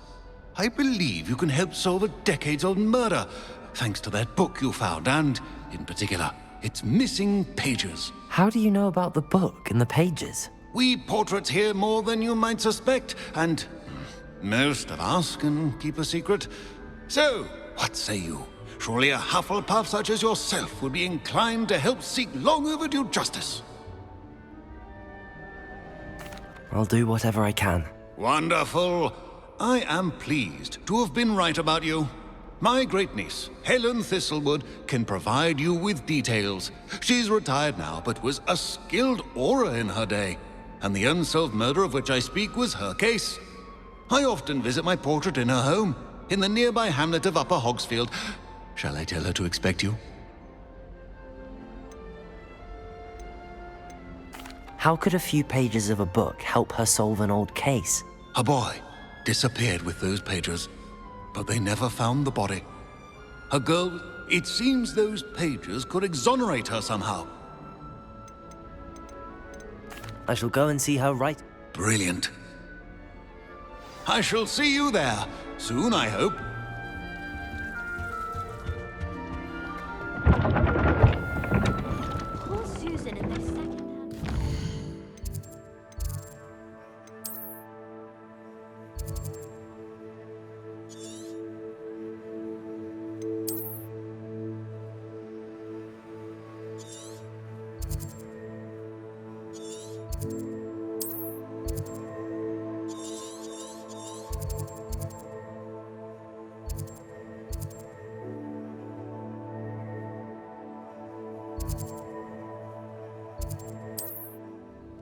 D: I believe you can help solve a decades-old murder, thanks to that book you found, and, in particular, its missing pages.
A: How do you know about the book and the pages?
D: We portraits here more than you might suspect, and most of us can keep a secret. So, what say you? Surely a Hufflepuff such as yourself would be inclined to help seek long overdue justice.
A: I'll do whatever I can.
D: Wonderful. I am pleased to have been right about you. My great-niece, Helen Thistlewood, can provide you with details. She's retired now, but was a skilled aura in her day. And the unsolved murder of which I speak was her case. I often visit my portrait in her home, in the nearby hamlet of Upper Hogsfield. Shall I tell her to expect you?
A: How could a few pages of a book help her solve an old case?
D: A boy disappeared with those pages, but they never found the body. A girl, it seems those pages could exonerate her somehow.
A: I shall go and see her right.
D: Brilliant. I shall see you there soon, I hope.
F: Poor Susan in this second-hand.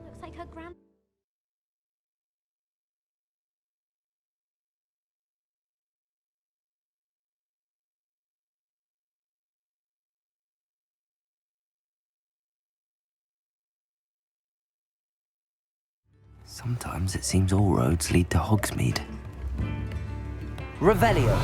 F: Looks like her grand.
A: Sometimes it seems all roads lead to Hogsmeade. Revelio.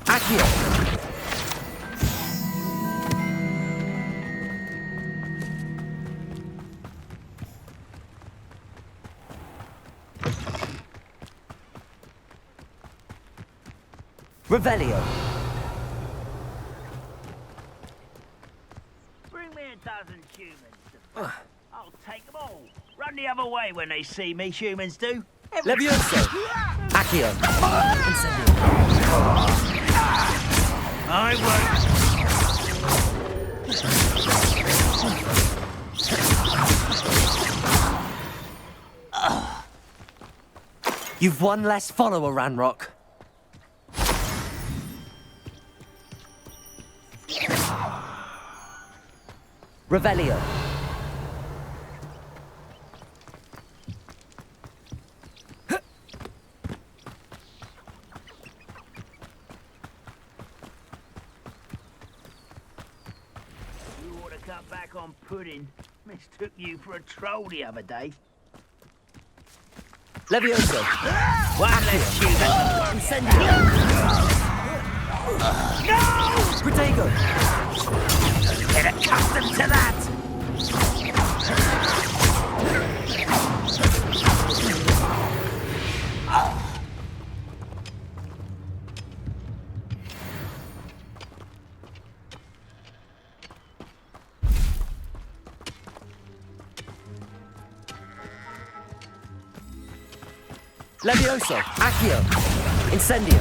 A: Accio. Revelio.
P: Bring me a dozen humans. I'll take them all. Run the other way when they see me, humans do.
A: Levioso. Accio. Incendio.
P: I won't.
A: You've one less follower, Ranrock. Revelio.
P: You ought to cut back on pudding. Mistook you for a troll the other day.
A: Levioso.
P: One less human.
A: Incendio.
P: No!
A: Protego.
P: Get accustomed to that!
A: Levioso. Accio. Incendio.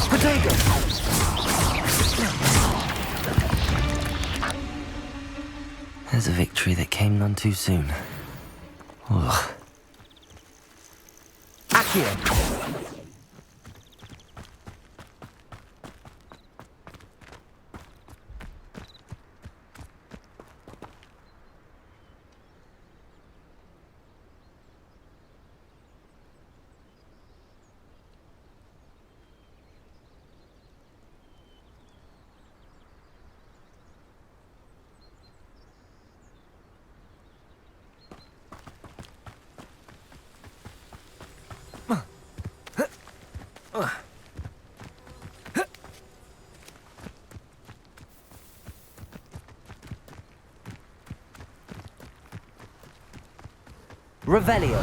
A: Protego. There's a victory that came none too soon. Ugh. Accio. Revelio.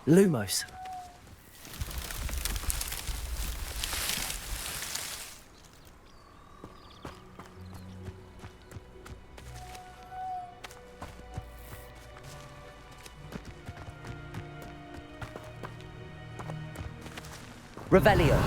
A: Lumos. Revelio.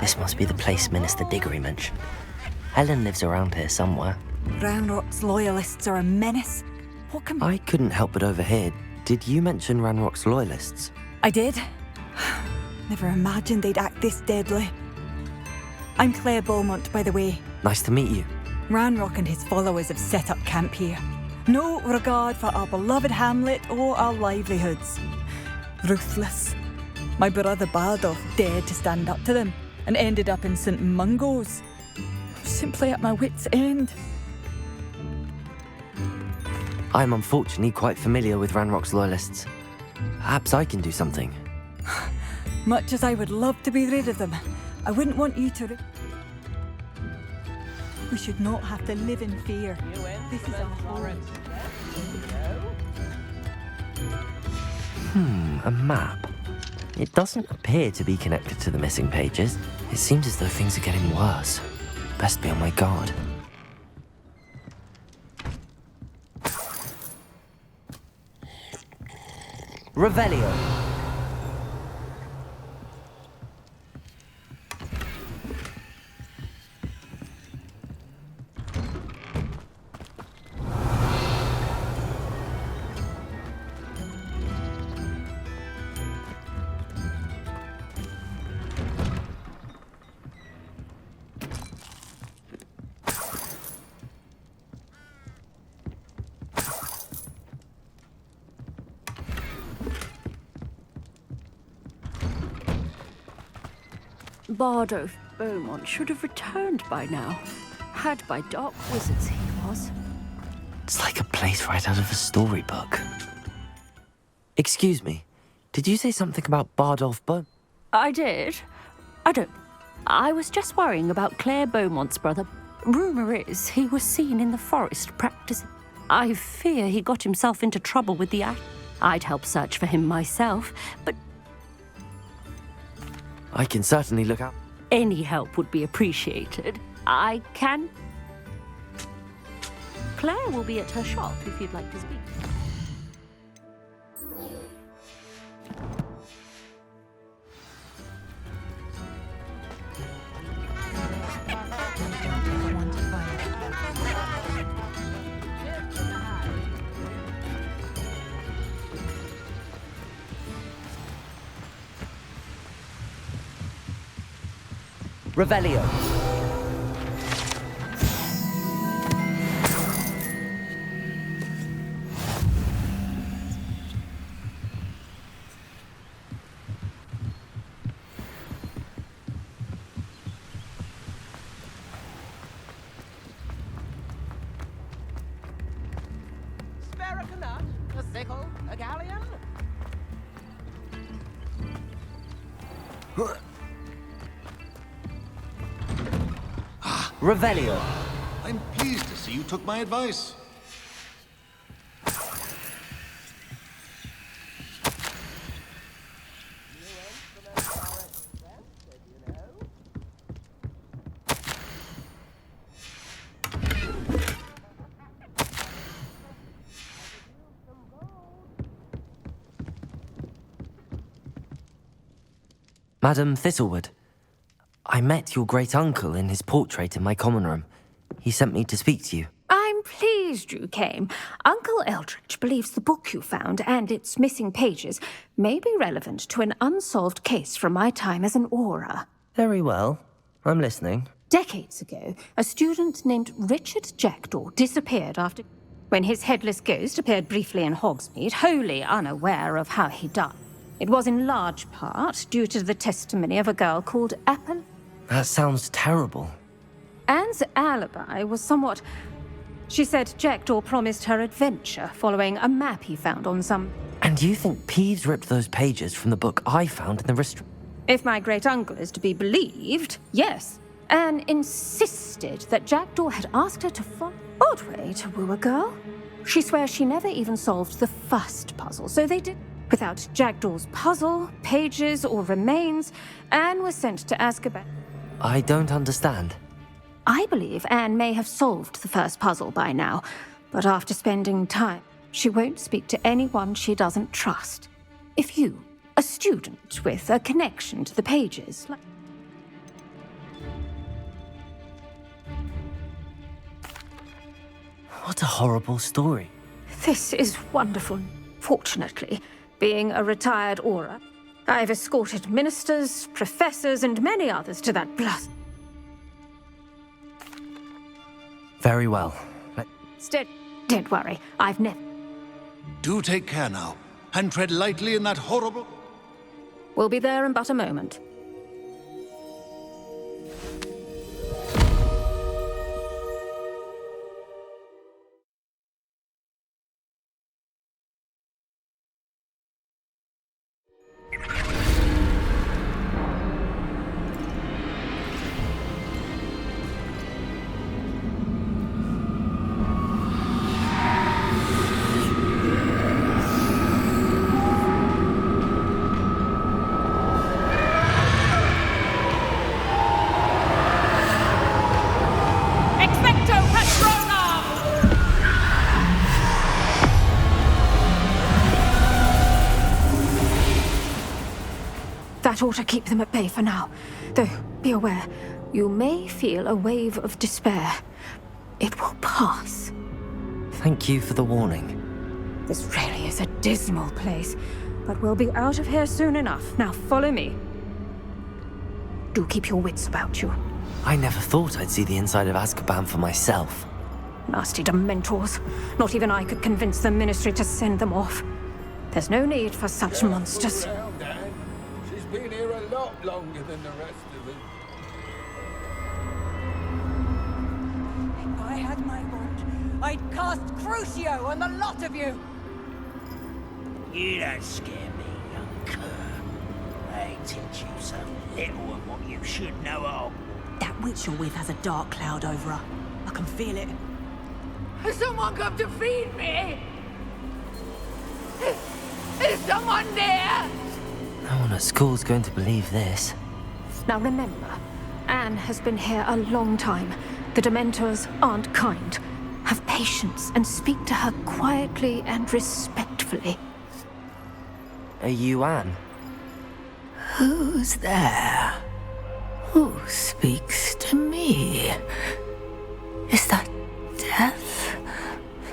A: This must be the place Minister Diggory mentioned. Helen lives around here somewhere.
L: Ranrock's loyalists are a menace. What can...
A: I couldn't help but overhear. Did you mention Ranrock's loyalists?
L: I did. Never imagined they'd act this deadly. I'm Claire Beaumont, by the way.
A: Nice to meet you.
L: Ranrock and his followers have set up camp here. No regard for our beloved hamlet or our livelihoods. Ruthless. My brother Bardolph dared to stand up to them and ended up in St. Mungo's. Simply at my wit's end.
A: I'm unfortunately quite familiar with Ranrock's loyalists. Perhaps I can do something.
L: Much as I would love to be rid of them, I wouldn't want you to... We should not have to live in fear. This is our home.
A: A map. It doesn't appear to be connected to the missing pages. It seems as though things are getting worse. Best be on my guard. Revelio.
Q: Bardolph Beaumont should have returned by now. Had by dark wizards he was.
A: It's like a place right out of a storybook. Excuse me, did you say something about Bardolph Beaumont?
Q: I did. I was just worrying about Claire Beaumont's brother. Rumour is he was seen in the forest practicing. I fear he got himself into trouble with the act. I'd help search for him myself, but...
A: I can certainly look out.
Q: Any help would be appreciated. I can... Claire will be at her shop if you'd like to speak.
A: Revelio.
R: Spare a canut, a sickle, a galleon?
A: Revelio.
D: I'm pleased to see you took my advice.
A: Madam Thistlewood, I met your great-uncle in his portrait in my common room. He sent me to speak to you.
S: I'm pleased you came. Uncle Eldridge believes the book you found and its missing pages may be relevant to an unsolved case from my time as an aura.
A: Very well. I'm listening.
S: Decades ago, a student named Richard Jackdaw disappeared after... when his headless ghost appeared briefly in Hogsmeade, wholly unaware of how he died. It was in large part due to the testimony of a girl called Apple.
A: That sounds terrible.
S: Anne's alibi was somewhat... She said Jackdaw promised her adventure following a map he found on some...
A: And you think Peeves ripped those pages from the book I found in the
S: If my great-uncle is to be believed, yes. Anne insisted that Jackdaw had asked her to follow... Odd way to woo a girl. She swears she never even solved the first puzzle, so they did... Without Jackdaw's puzzle, pages, or remains, Anne was sent to Azkaban.
A: I don't understand.
S: I believe Anne may have solved the first puzzle by now, but after spending time, she won't speak to anyone she doesn't trust. If you, a student with a connection to the pages...
A: What a horrible story.
S: This is wonderful. Fortunately, being a retired Auror, I've escorted ministers, professors, and many others to that blast.
A: Very well.
S: Steady. Don't worry, I've never...
D: Do take care now, and tread lightly in that horrible...
S: We'll be there in but a moment. That ought to keep them at bay for now. Though, be aware, you may feel a wave of despair. It will pass.
A: Thank you for the warning.
S: This really is a dismal place, but we'll be out of here soon enough. Now follow me. Do keep your wits about you.
A: I never thought I'd see the inside of Azkaban for myself.
S: Nasty Dementors. Not even I could convince the Ministry to send them off. There's no need for such monsters.
I: She's been here a lot longer than the rest of us.
O: If I had my wand, I'd cast Crucio on the lot of you!
P: You don't scare me, young cur. I teach you so little of what you should know of.
T: That witch you're with has a dark cloud over her. I can feel it.
C: Has someone come to feed me? Is someone there?
A: No one at school's going to believe this.
S: Now remember, Anne has been here a long time. The Dementors aren't kind. Have patience and speak to her quietly and respectfully.
A: Are you Anne?
K: Who's there? Who speaks to me? Is that death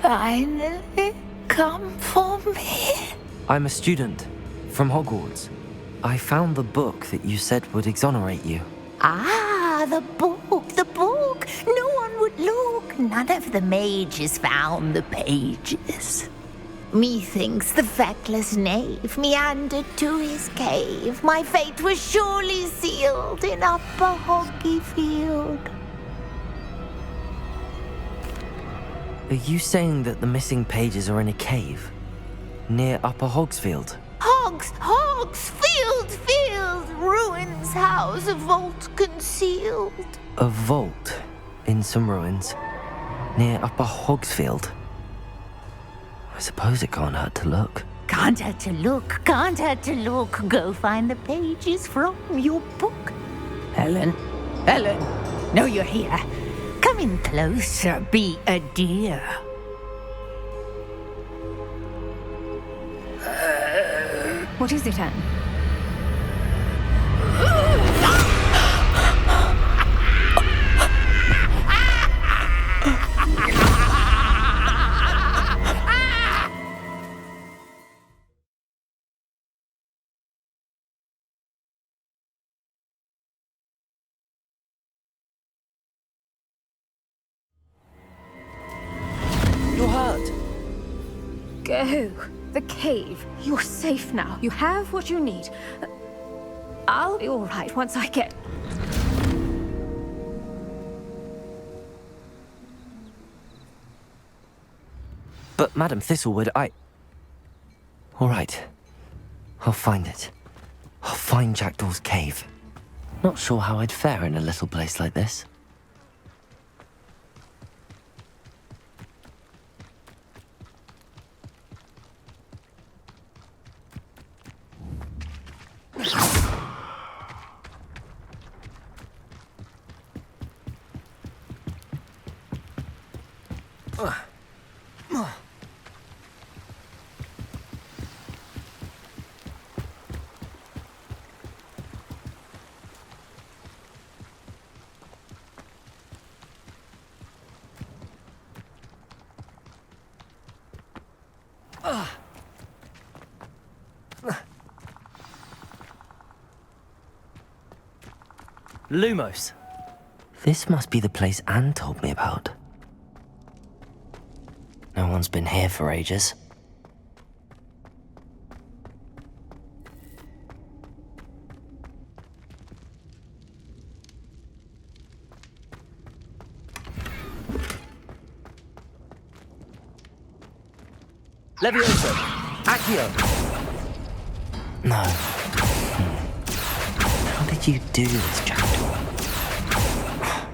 K: finally come for me?
A: I'm a student from Hogwarts. I found the book that you said would exonerate you.
K: Ah, the book, the book. No one would look. None of the mages found the pages. Methinks the feckless knave meandered to his cave. My fate was surely sealed in Upper Hoggyfield.
A: Are you saying that the missing pages are in a cave? Near Upper Hogsfield?
K: Field, ruins house, a vault concealed.
A: A vault in some ruins near Upper Hogsfield? I suppose it can't hurt to look.
K: Can't hurt to look, can't hurt to look. Go find the pages from your book. Helen, know you're here. Come in closer, be a dear.
S: What is it, Anne? go. The cave. You're safe now. You have what you need. I'll be all right once I get...
A: But Madam Thistlewood, All right. I'll find it. I'll find Jackdaw's cave. Not sure how I'd fare in a little place like this. Lumos. This must be the place Anne told me about. No one's been here for ages.
J: Levioso! Accio!
A: No. How did you do this, Jackdaw?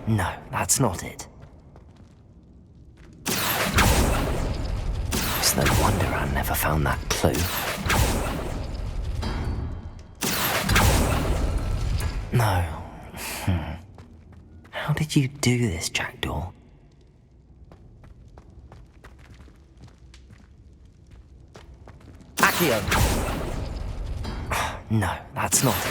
A: No, that's not it. It's no wonder Anne never found that clue. No. How did you do this, Jackdaw?
J: Accio!
A: No, that's not it.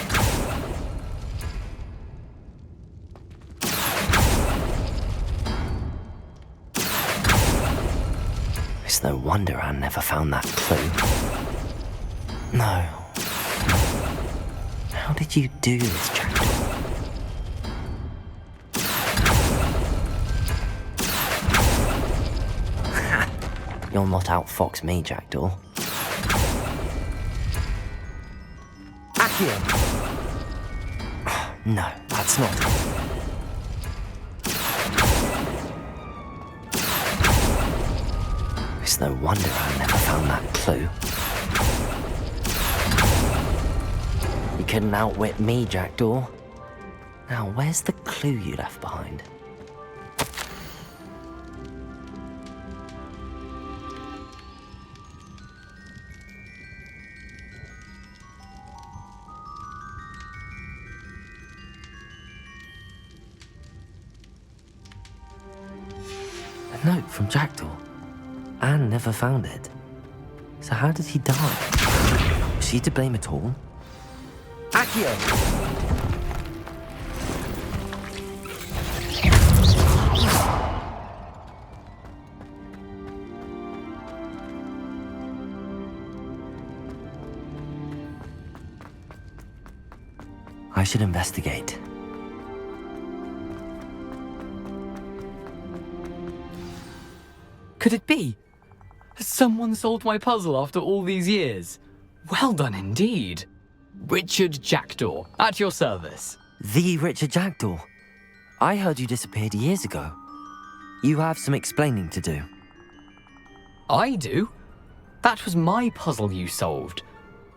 A: It's no wonder Anne never found that clue. No. How did you do this, Jackdaw? You'll not outfox me, Jackdaw.
J: Accio!
A: No, that's not it. It's no wonder I never found that clue. You couldn't outwit me, Jackdaw. Now, where's the clue you left behind? A note from Jackdaw. Anne never found it. So how did he die? Was she to blame at all?
J: Accio!
A: I should investigate.
E: Could it be? Has someone solved my puzzle after all these years? Well done indeed. Richard Jackdaw, at your service.
A: The Richard Jackdaw? I heard you disappeared years ago. You have some explaining to do.
E: I do? That was my puzzle you solved.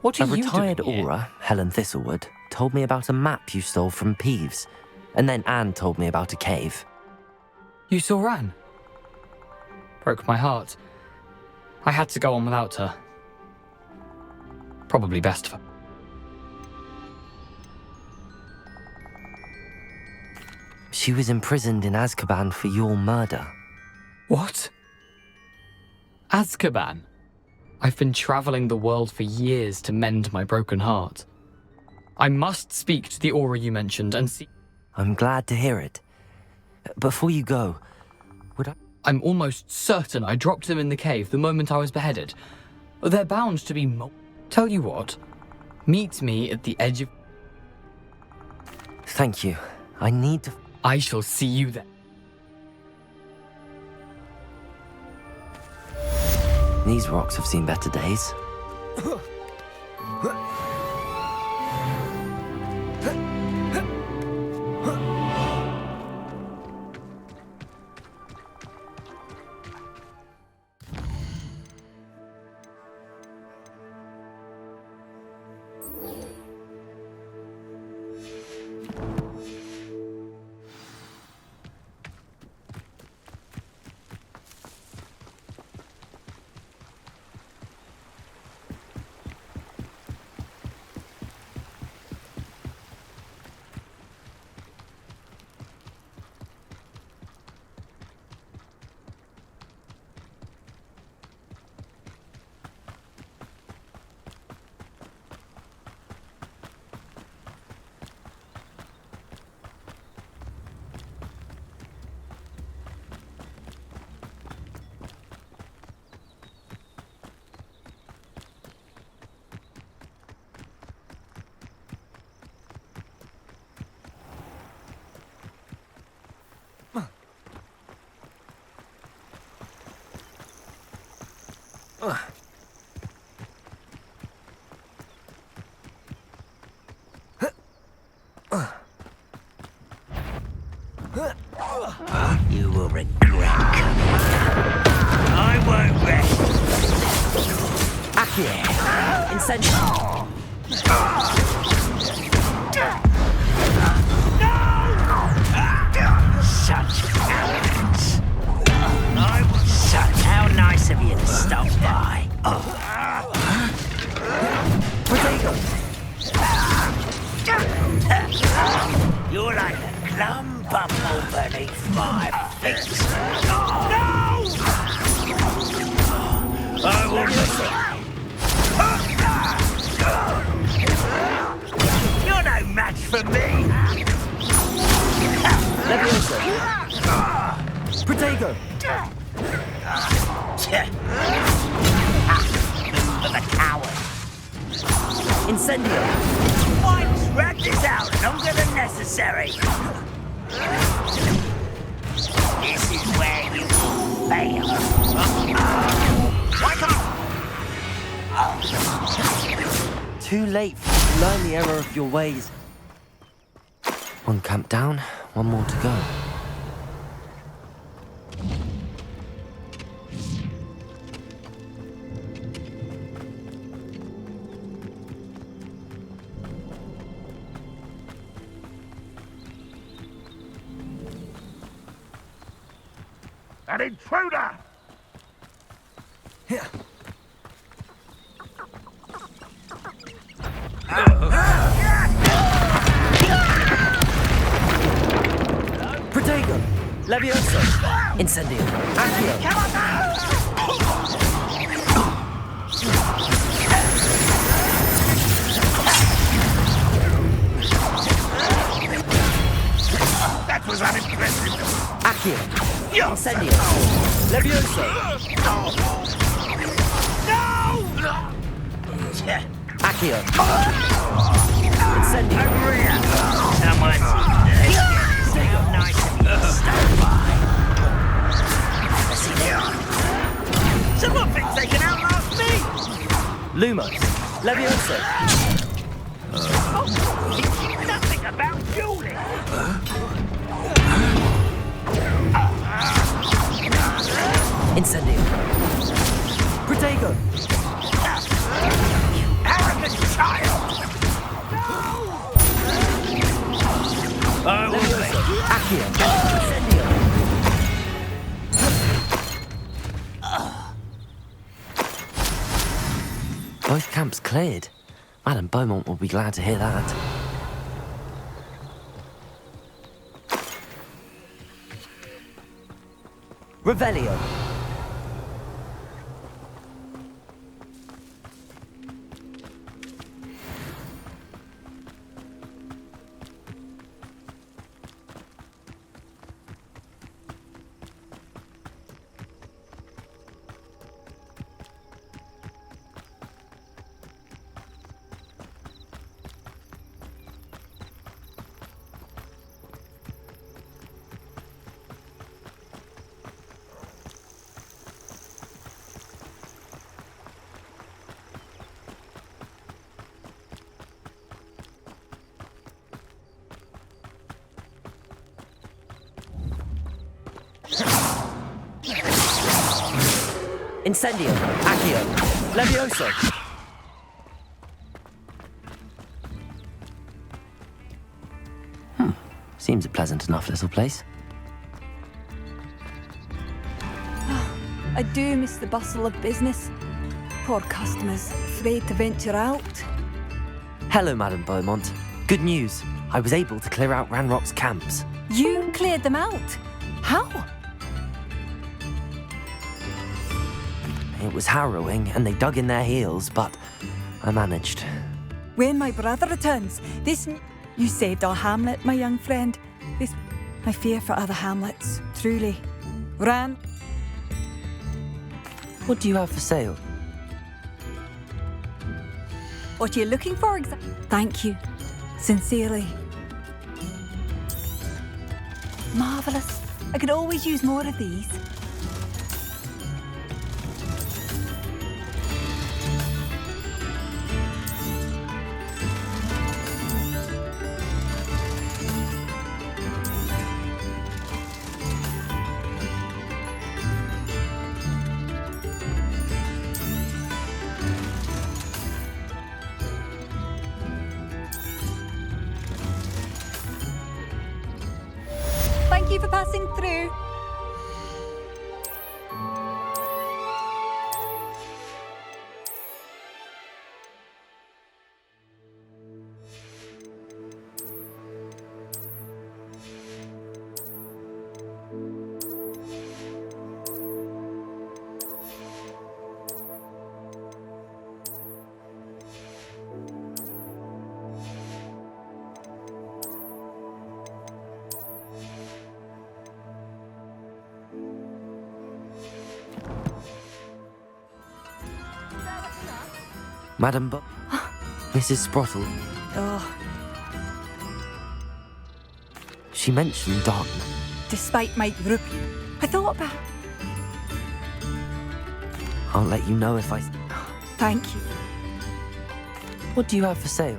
E: What are you doing here?
A: A retired aura, Helen Thistlewood, told me about a map you stole from Peeves. And then Anne told me about a cave.
E: You saw Anne? Broke my heart. I had to go on without her. Probably best for...
A: She was imprisoned in Azkaban for your murder.
E: What? Azkaban? I've been traveling the world for years to mend my broken heart. I must speak to the aura you mentioned and see...
A: I'm glad to hear it. Before you go, would I...
E: I'm almost certain I dropped them in the cave the moment I was beheaded. They're bound to be... Tell you what, meet me at the edge of...
A: Thank you. I need to...
E: I shall see you then.
A: These rocks have seen better days.
P: You will regret coming. I won't rest.
N: Accio. Incendio.
P: Such arrogance. How nice of you to stop by.
N: Potato.
P: You're like a clump of wool beneath my feet. No! I will listen. You're no match for me.
N: Leviosa. Protego.
P: For the coward.
N: Incendio.
P: Why drag this out longer than necessary? This is where you fail. Why can't...
A: Too late to learn the error of your ways. One camp down, one more to go.
H: An intruder!
N: Protego. Leviosa. Incendio. Accio.
H: That was unimpressive.
N: Accio. Incendio. Leviosa. Accio. Incendio.
P: Someone nice of you to stop by. See there. Someone thinks they can outlast me.
N: Lumos. Leviosa.
P: Nothing about dueling.
N: Incendio. Protego.
P: Arrogant child.
N: Leviosa. Accio. Incendio.
A: Both camps cleared. Madame Beaumont will be glad to hear that.
N: Revelio.
A: Incendio. Accio. Levioso. Seems a pleasant enough little place.
L: I do miss the bustle of business. Poor customers, afraid to venture out.
A: Hello, Madame Beaumont. Good news. I was able to clear out Ranrock's camps.
L: You cleared them out? How?
A: It was harrowing, and they dug in their heels, but I managed.
L: When my brother returns, You saved our hamlet, my young friend. I fear for other hamlets, truly. Ran.
A: What do you have for sale?
L: What are you looking for exactly? Thank you. Sincerely. Marvellous. I could always use more of these. Thank you for passing through.
A: Madam Mrs. Sprottle.
L: Oh,
A: She mentioned Don.
L: despite my group, I thought about...
A: I'll let you know if I...
L: Thank you.
A: What do you have for sale?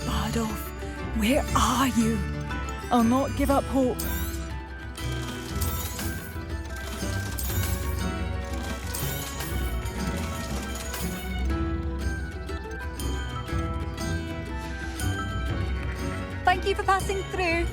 L: Bardolph, where are you? I'll not give up hope. Thank you for passing through.